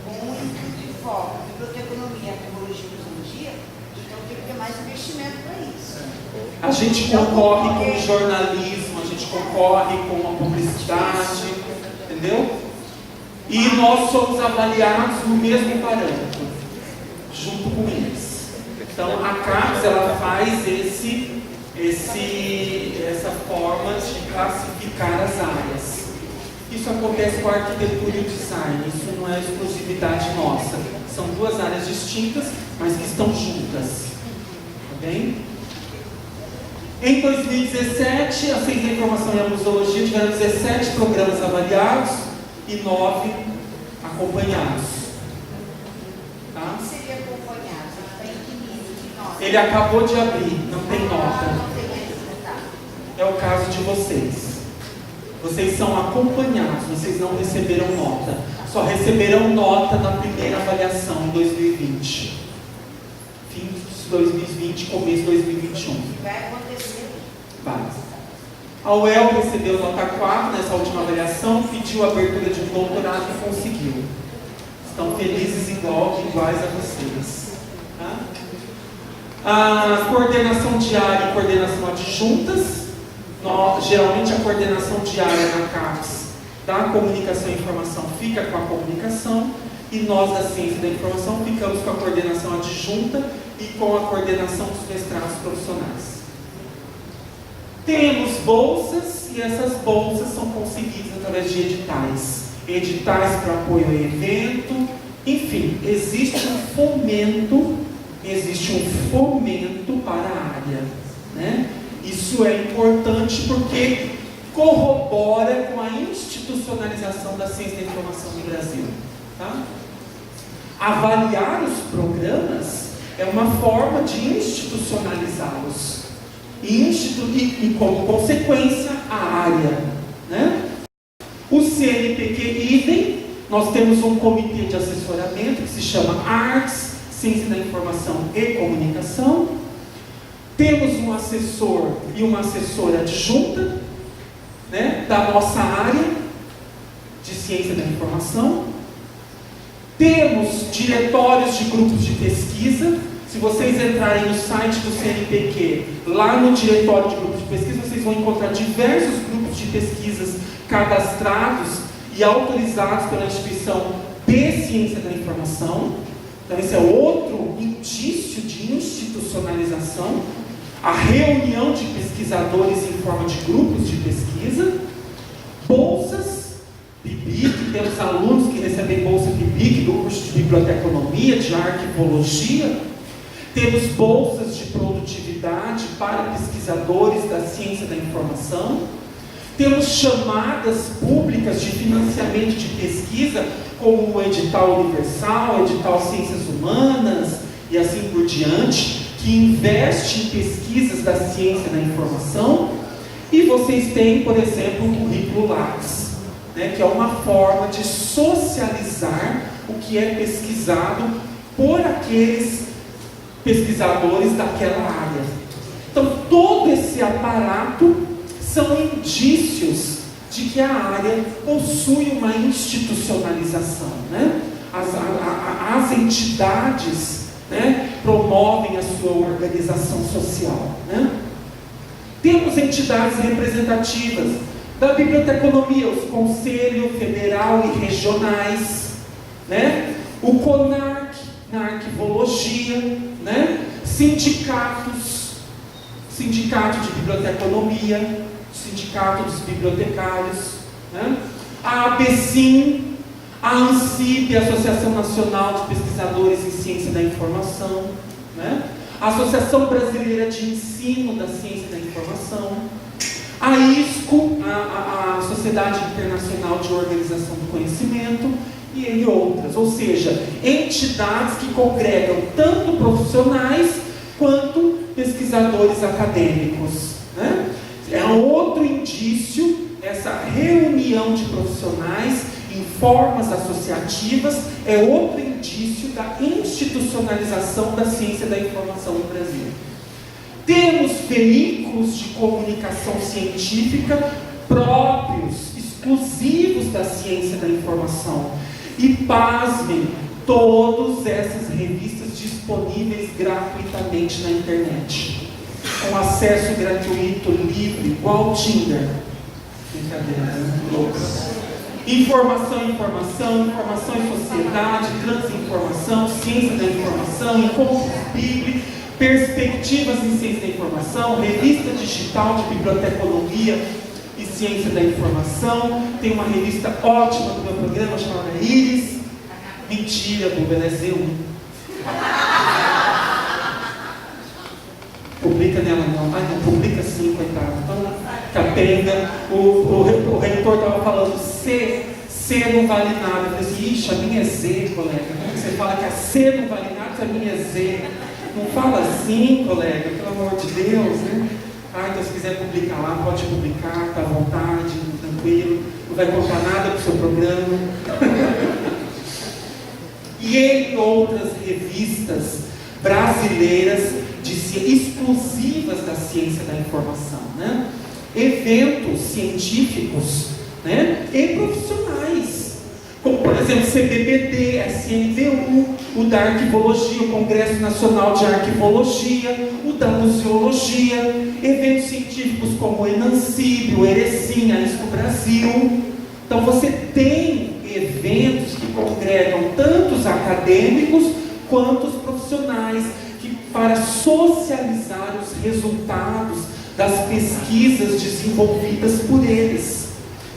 com um intuito de foco, biblioteconomia, tecnologia e tecnologia, então tem que ter mais investimento para isso. A gente concorre com o jornalismo, a gente concorre com a publicidade, entendeu? E nós somos avaliados no mesmo parâmetro, junto com eles. Então a CAPES, ela faz essa forma de classificar as áreas. Isso acontece com a arquitetura e o design, isso não é exclusividade nossa. São duas áreas distintas, mas que estão juntas. Tá bem? Em 2017, a Ciência da Informação e a Museologia tiveram 17 programas avaliados e 9 acompanhados. Tá? O que seria acompanhado? Está em que nível de nota? Ele acabou de abrir, não tem nota. Não tem resultado. É o caso de vocês. Vocês são acompanhados, vocês não receberam nota. Só receberão nota na primeira avaliação em 2020. Fim de 2020, começo de 2021. Vai acontecer. Vai. A UEL recebeu nota 4 nessa última avaliação, pediu a abertura de um doutorado e conseguiu. Estão felizes iguais a vocês. Tá? A coordenação diária e coordenação adjuntas. Geralmente a coordenação diária na CAPES da comunicação e informação fica com a comunicação e nós da ciência da informação ficamos com a coordenação adjunta e com a coordenação dos mestrados profissionais. Temos bolsas e essas bolsas são conseguidas através de editais. Editais para apoio a evento, enfim, existe um fomento para a área, né? Isso é importante porque corrobora com a institucionalização da ciência da informação no Brasil. Tá? Avaliar os programas é uma forma de institucionalizá-los e como consequência, a área. Né? O CNPq idem, Nós temos um comitê de assessoramento que se chama Artes, Ciência da Informação e Comunicação. Temos um assessor e uma assessora adjunta, né, da nossa área de Ciência da Informação. Temos diretórios de grupos de pesquisa. Se vocês entrarem no site do CNPq, lá no diretório de grupos de pesquisa, vocês vão encontrar diversos grupos de pesquisas cadastrados e autorizados pela instituição de Ciência da Informação. Então esse é outro indício de institucionalização. A reunião de pesquisadores em forma de grupos de pesquisa. Bolsas BIBIC, temos alunos que recebem bolsa BIBIC do curso de biblioteconomia, de arquivologia. Temos bolsas de produtividade para pesquisadores da ciência da informação. Temos chamadas públicas de financiamento de pesquisa, como o edital universal, edital Ciências Humanas e assim por diante, que investe em pesquisas da ciência da informação. E vocês têm, por exemplo, o currículo Lattes, né, que é uma forma de socializar o que é pesquisado por aqueles pesquisadores daquela área. Então, todo esse aparato são indícios de que a área possui uma institucionalização, né? As entidades, né, promovem a sua organização social, né? Temos entidades representativas da biblioteconomia, os conselhos federal e regionais, né? O CONARC, na arquivologia, né? Sindicatos, sindicato de biblioteconomia, sindicato dos bibliotecários, né? A ABCIM, a ANCIP, Associação Nacional de Pesquisadores em Ciência da Informação, né? A Associação Brasileira de Ensino da Ciência da Informação, a ISCO, a Sociedade Internacional de Organização do Conhecimento, e entre outras, ou seja, entidades que congregam tanto profissionais quanto pesquisadores acadêmicos, né? É outro indício, essa reunião de profissionais em formas associativas é outro indício da institucionalização da ciência da informação no Brasil. Temos veículos de comunicação científica próprios, exclusivos da ciência da informação. E pasmem, todas essas revistas disponíveis gratuitamente na internet, com acesso gratuito, livre, igual o Tinder. Brincadeira, louca. Informação em sociedade, transinformação, ciência da informação, encontros bíblicos, perspectivas em ciência da informação, revista digital de biblioteconomia e ciência da informação. Tem uma revista ótima do meu programa chamada Iris. Mentira, Buba, ela é Z1. Publica nela não. Ai, não, publica sim, coitado. Então, capenga. O reitor estava falando C não vale nada. Eu falei assim, ixi, a minha é Z, colega. Como você fala que a C não vale nada, a minha é Z? Não fala assim, colega, pelo amor de Deus, né? Ah, então se quiser publicar lá, pode publicar, está à vontade, tranquilo, não vai colocar nada para o seu programa. E entre outras revistas brasileiras exclusivas da ciência da informação, né? Eventos científicos, né? E profissionais, como por exemplo CBBD, SNVU, o da Arquivologia, o Congresso Nacional de Arquivologia, o da Museologia, eventos científicos como o Enancib, o Erecim, a ISCO Brasil. Então você tem eventos que congregam tanto os acadêmicos quanto os profissionais, que para socializar os resultados das pesquisas desenvolvidas por eles,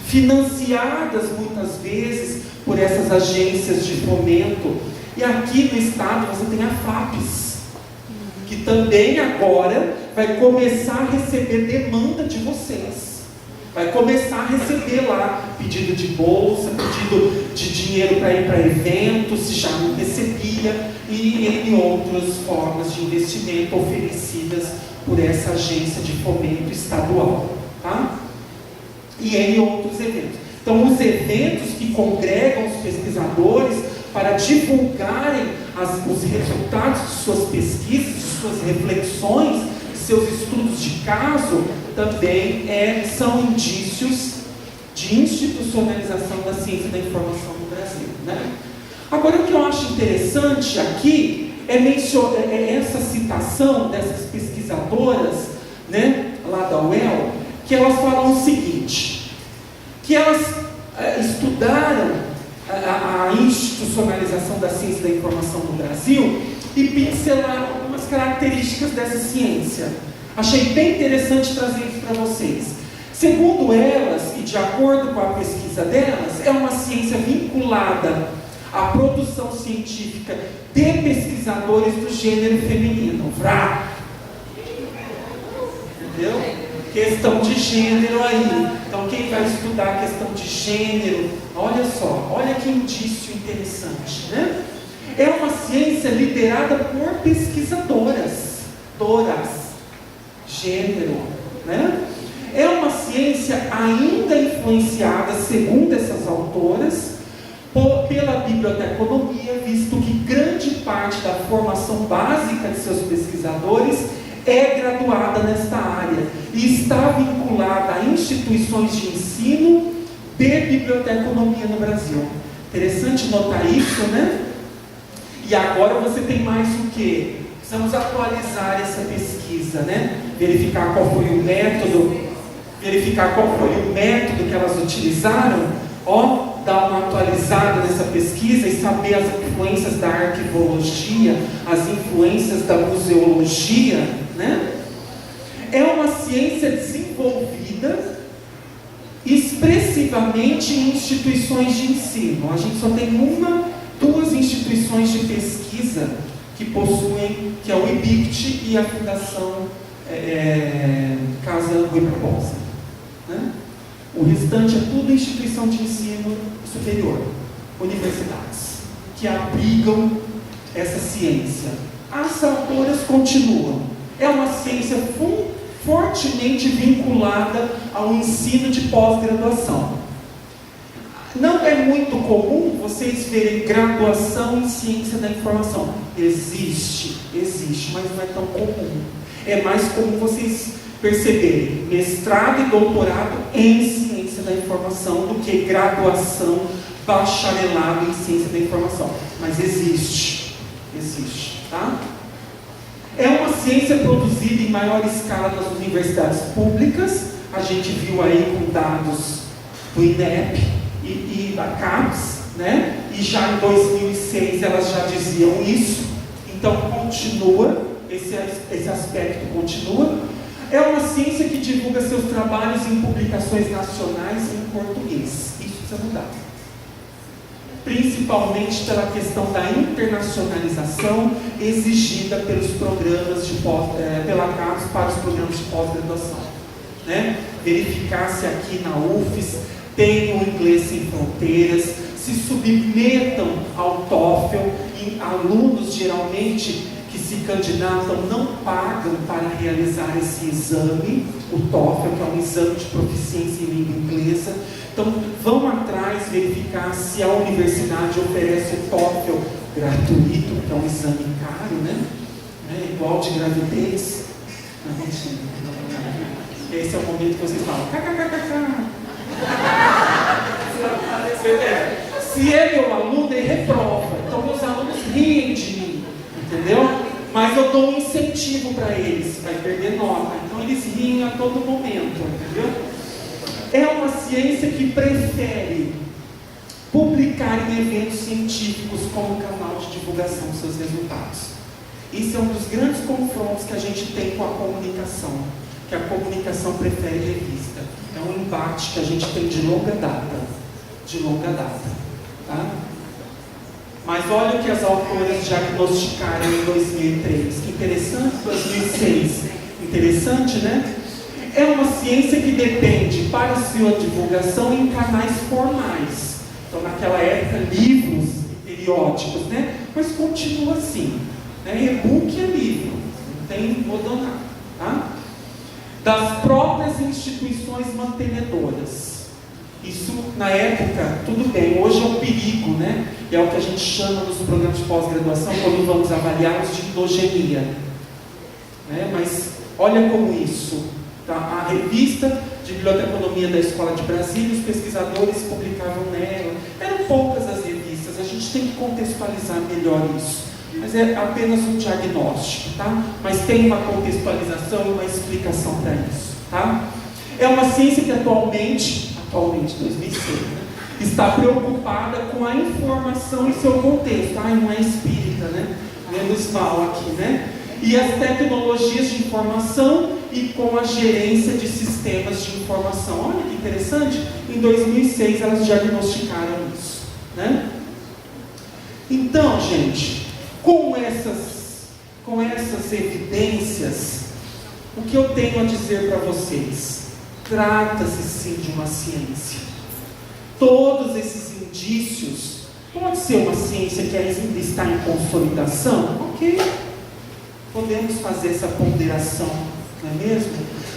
financiadas muitas vezes por essas agências de fomento. E aqui no estado você tem a FAPES, que também agora vai começar a receber demanda de vocês. Vai começar a receber lá pedido de bolsa, pedido de dinheiro para ir para eventos, se já não recebia, e entre outras formas de investimento oferecidas por essa agência de fomento estadual, tá? E em outros eventos. Então, os eventos que congregam os pesquisadores para divulgarem os resultados de suas pesquisas, de suas reflexões, de seus estudos de caso, também são indícios de institucionalização da ciência da informação no Brasil, né? Agora, o que eu acho interessante aqui é essa citação dessas pesquisadoras, né, lá da UEL, que elas falam o seguinte, que elas estudaram a institucionalização da ciência da informação no Brasil e pincelaram algumas características dessa ciência. Achei bem interessante trazer isso para vocês. Segundo elas, e de acordo com a pesquisa delas, é uma ciência vinculada à produção científica de pesquisadores do gênero feminino. Vrá! Entendeu? Questão de gênero aí. Então, quem vai estudar a questão de gênero, olha só, olha que indício interessante, né? É uma ciência liderada por pesquisadoras, gênero, né? É uma ciência ainda influenciada, segundo essas autoras, pela biblioteconomia, visto que grande parte da formação básica de seus pesquisadores é graduada nesta área e está vinculada a instituições de ensino de biblioteconomia no Brasil. Interessante notar isso, né? E agora você tem mais o quê? Precisamos atualizar essa pesquisa, né? Verificar qual foi o método que elas utilizaram, dar uma atualizada nessa pesquisa e saber as influências da arquivologia, as influências da museologia, né? É uma ciência desenvolvida expressivamente em instituições de ensino. A gente só tem duas instituições de pesquisa que possuem, que é o IBICT e a Fundação Casa Rui Barbosa, né? O restante é tudo instituição de ensino superior, universidades, que abrigam essa ciência. As autoras continuam. É uma ciência fortemente vinculada ao ensino de pós-graduação. Não é muito comum vocês verem graduação em ciência da informação. Existe, mas não é tão comum. É mais comum vocês perceberem mestrado e doutorado em ciência da informação do que graduação, bacharelado em ciência da informação. Mas existe, tá? É uma ciência produzida em maior escala nas universidades públicas. A gente viu aí com dados do INEP e da CAPES, né? E já em 2006 elas já diziam isso. Então continua, esse aspecto continua. É uma ciência que divulga seus trabalhos em publicações nacionais em português. Isso precisa mudar. Principalmente pela questão da internacionalização exigida pelos programas pela CAPES para os programas de pós-graduação, né? Verificar se aqui na UFES tem o Inglês Sem Fronteiras, se submetam ao TOEFL, e alunos geralmente que se candidatam não pagam para realizar esse exame, o TOEFL, que é um exame de proficiência em língua inglesa. Então, vão atrás verificar se a universidade oferece o TOEFL gratuito, que é um exame caro, né? Igual de gravidez. Esse é o momento que vocês falam, se é meu aluno, ele reprova. Então, meus alunos riem de mim, entendeu? Mas eu dou um incentivo para eles, vai perder nota. Então, eles riem a todo momento, entendeu? É uma ciência que prefere publicar em eventos científicos como canal de divulgação dos seus resultados. Isso é um dos grandes confrontos que a gente tem com a comunicação, que a comunicação prefere revista. É um embate que a gente tem de longa data, tá? Mas olha o que as autoras diagnosticaram em 2003. Que interessante, 2006. Interessante, né? É uma ciência que depende para sua divulgação em canais formais. Então, naquela época, livros e periódicos, né? Mas continua assim, né? E-book é livro, não tem mudou nada, tá? Das próprias instituições mantenedoras. Isso, na época, tudo bem, hoje é um perigo, né? É o que a gente chama nos programas de pós-graduação, quando vamos avaliá-los, de endogenia. Né? Mas olha como isso, tá? A revista de biblioteconomia da Escola de Brasília, os pesquisadores publicavam nela, eram poucas as revistas, a gente tem que contextualizar melhor isso, mas é apenas um diagnóstico, tá? Mas tem uma contextualização e uma explicação para isso, tá? É uma ciência que atualmente 2006, né, está preocupada com a informação em seu contexto. Não é espírita, né? Menos mal aqui, né? E as tecnologias de informação e com a gerência de sistemas de informação. Olha que interessante, em 2006 elas diagnosticaram isso, né? Então, gente, com essas evidências, o que eu tenho a dizer para vocês? Trata-se sim de uma ciência. Todos esses indícios, pode ser uma ciência que ainda está em consolidação, ok, podemos fazer essa ponderação, não é mesmo?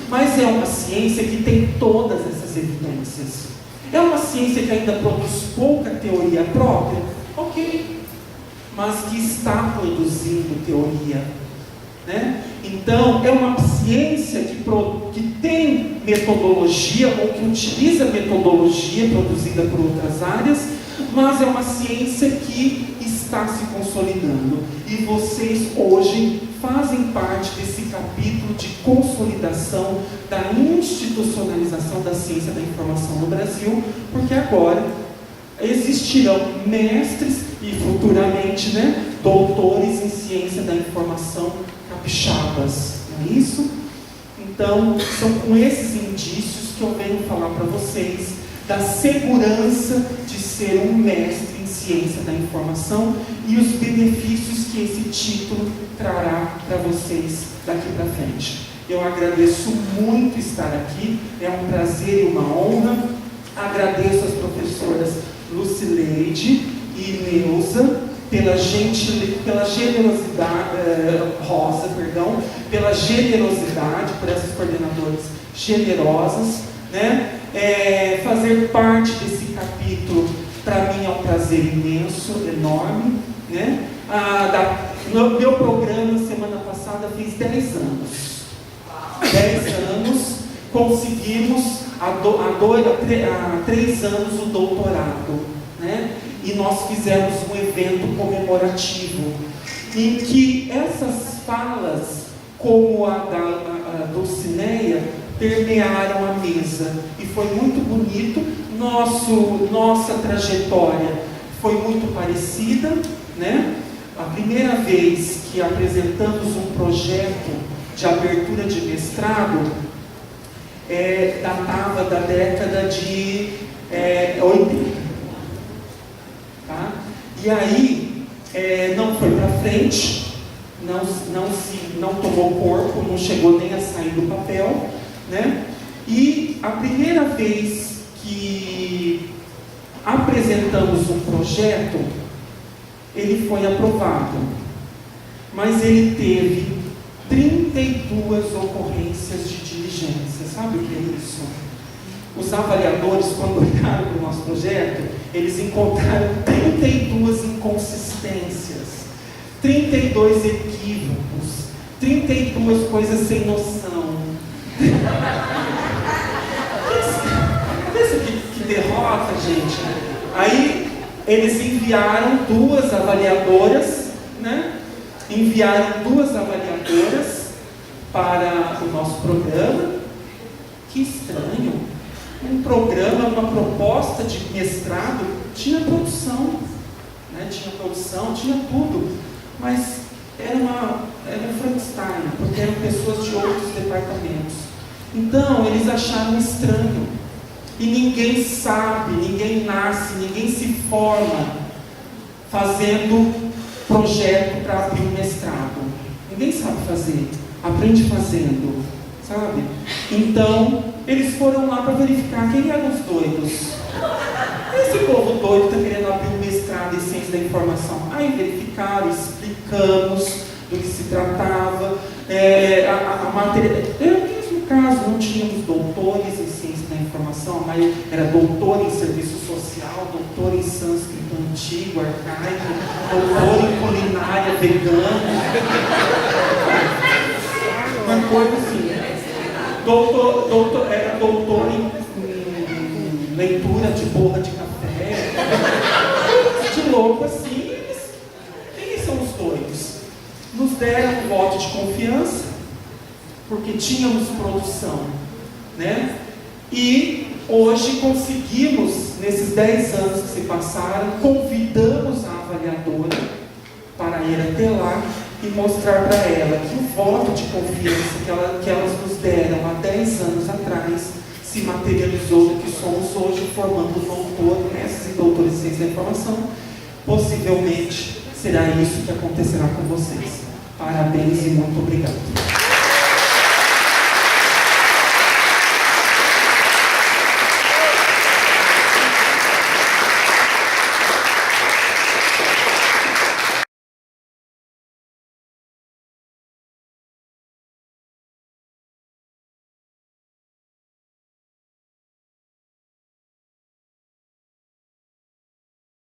Mas é uma ciência que tem todas essas evidências. É uma ciência que ainda produz pouca teoria própria, ok, mas que está produzindo teoria, né? Então, é uma ciência que tem metodologia, ou que utiliza metodologia produzida por outras áreas, mas é uma ciência que está se consolidando. E vocês hoje fazem parte desse capítulo de consolidação da institucionalização da ciência da informação no Brasil, porque agora existirão mestres e futuramente, né, doutores em ciência da informação capixabas, não é isso? Então, são com esses indícios que eu venho falar para vocês da segurança de ser um mestre em ciência da informação e os benefícios que esse título trará para vocês daqui para frente. Eu agradeço muito estar aqui, é um prazer e uma honra. Agradeço às professoras Lucileide e Neuza pela generosidade, Rosa, perdão, pela generosidade, por essas coordenadoras generosas, né? Fazer parte desse capítulo, para mim é um prazer imenso, enorme, né? Meu programa, semana passada, fez 10 anos. 10 anos, conseguimos, há 3 anos, o doutorado, né? E nós fizemos um evento comemorativo, em que essas falas, como a da Dulcineia, permearam a mesa. E foi muito bonito. Nossa trajetória foi muito parecida, né? A primeira vez que apresentamos um projeto de abertura de mestrado, datava da década de 80. Tá? E aí, não foi para frente, não tomou corpo, não chegou nem a sair do papel, né? E a primeira vez que apresentamos um projeto, ele foi aprovado, mas ele teve 32 ocorrências de diligência. Sabe o que é isso? Os avaliadores, quando olharam para o nosso projeto, eles encontraram 32 inconsistências, 32 equívocos, 32 coisas sem noção. Pensa que derrota, gente. Aí eles enviaram 2 avaliadoras, né? Enviaram 2 avaliadoras para o nosso programa. Que estranho. Um programa, uma proposta de mestrado, tinha produção, né? Tinha produção, tinha tudo, mas era um Frankenstein, porque eram pessoas de outros departamentos. Então, eles acharam estranho. E ninguém sabe, ninguém nasce, ninguém se forma fazendo projeto para abrir um mestrado. Ninguém sabe fazer, aprende fazendo, sabe? Então, eles foram lá para verificar quem eram os doidos. Esse povo doido está querendo abrir um mestrado em ciência da informação. Aí verificaram, explicamos do que se tratava. A matéria, no mesmo caso, não tínhamos doutores em ciência da informação, mas era doutor em serviço social, doutor em sânscrito antigo, arcaico, doutor em culinária vegana. Uma coisa assim. Era doutor em leitura de borra de café. De louco assim. Quem são os doidos? Nos deram um voto de confiança, porque tínhamos produção, né? E hoje conseguimos, nesses 10 anos que se passaram, convidamos a avaliadora para ir até lá e mostrar para ela que o voto de confiança que elas nos deram há 10 anos atrás se materializou no que somos hoje, formando doutor, mestres e doutores em ciência da informação. Possivelmente será isso que acontecerá com vocês. Parabéns e muito obrigado.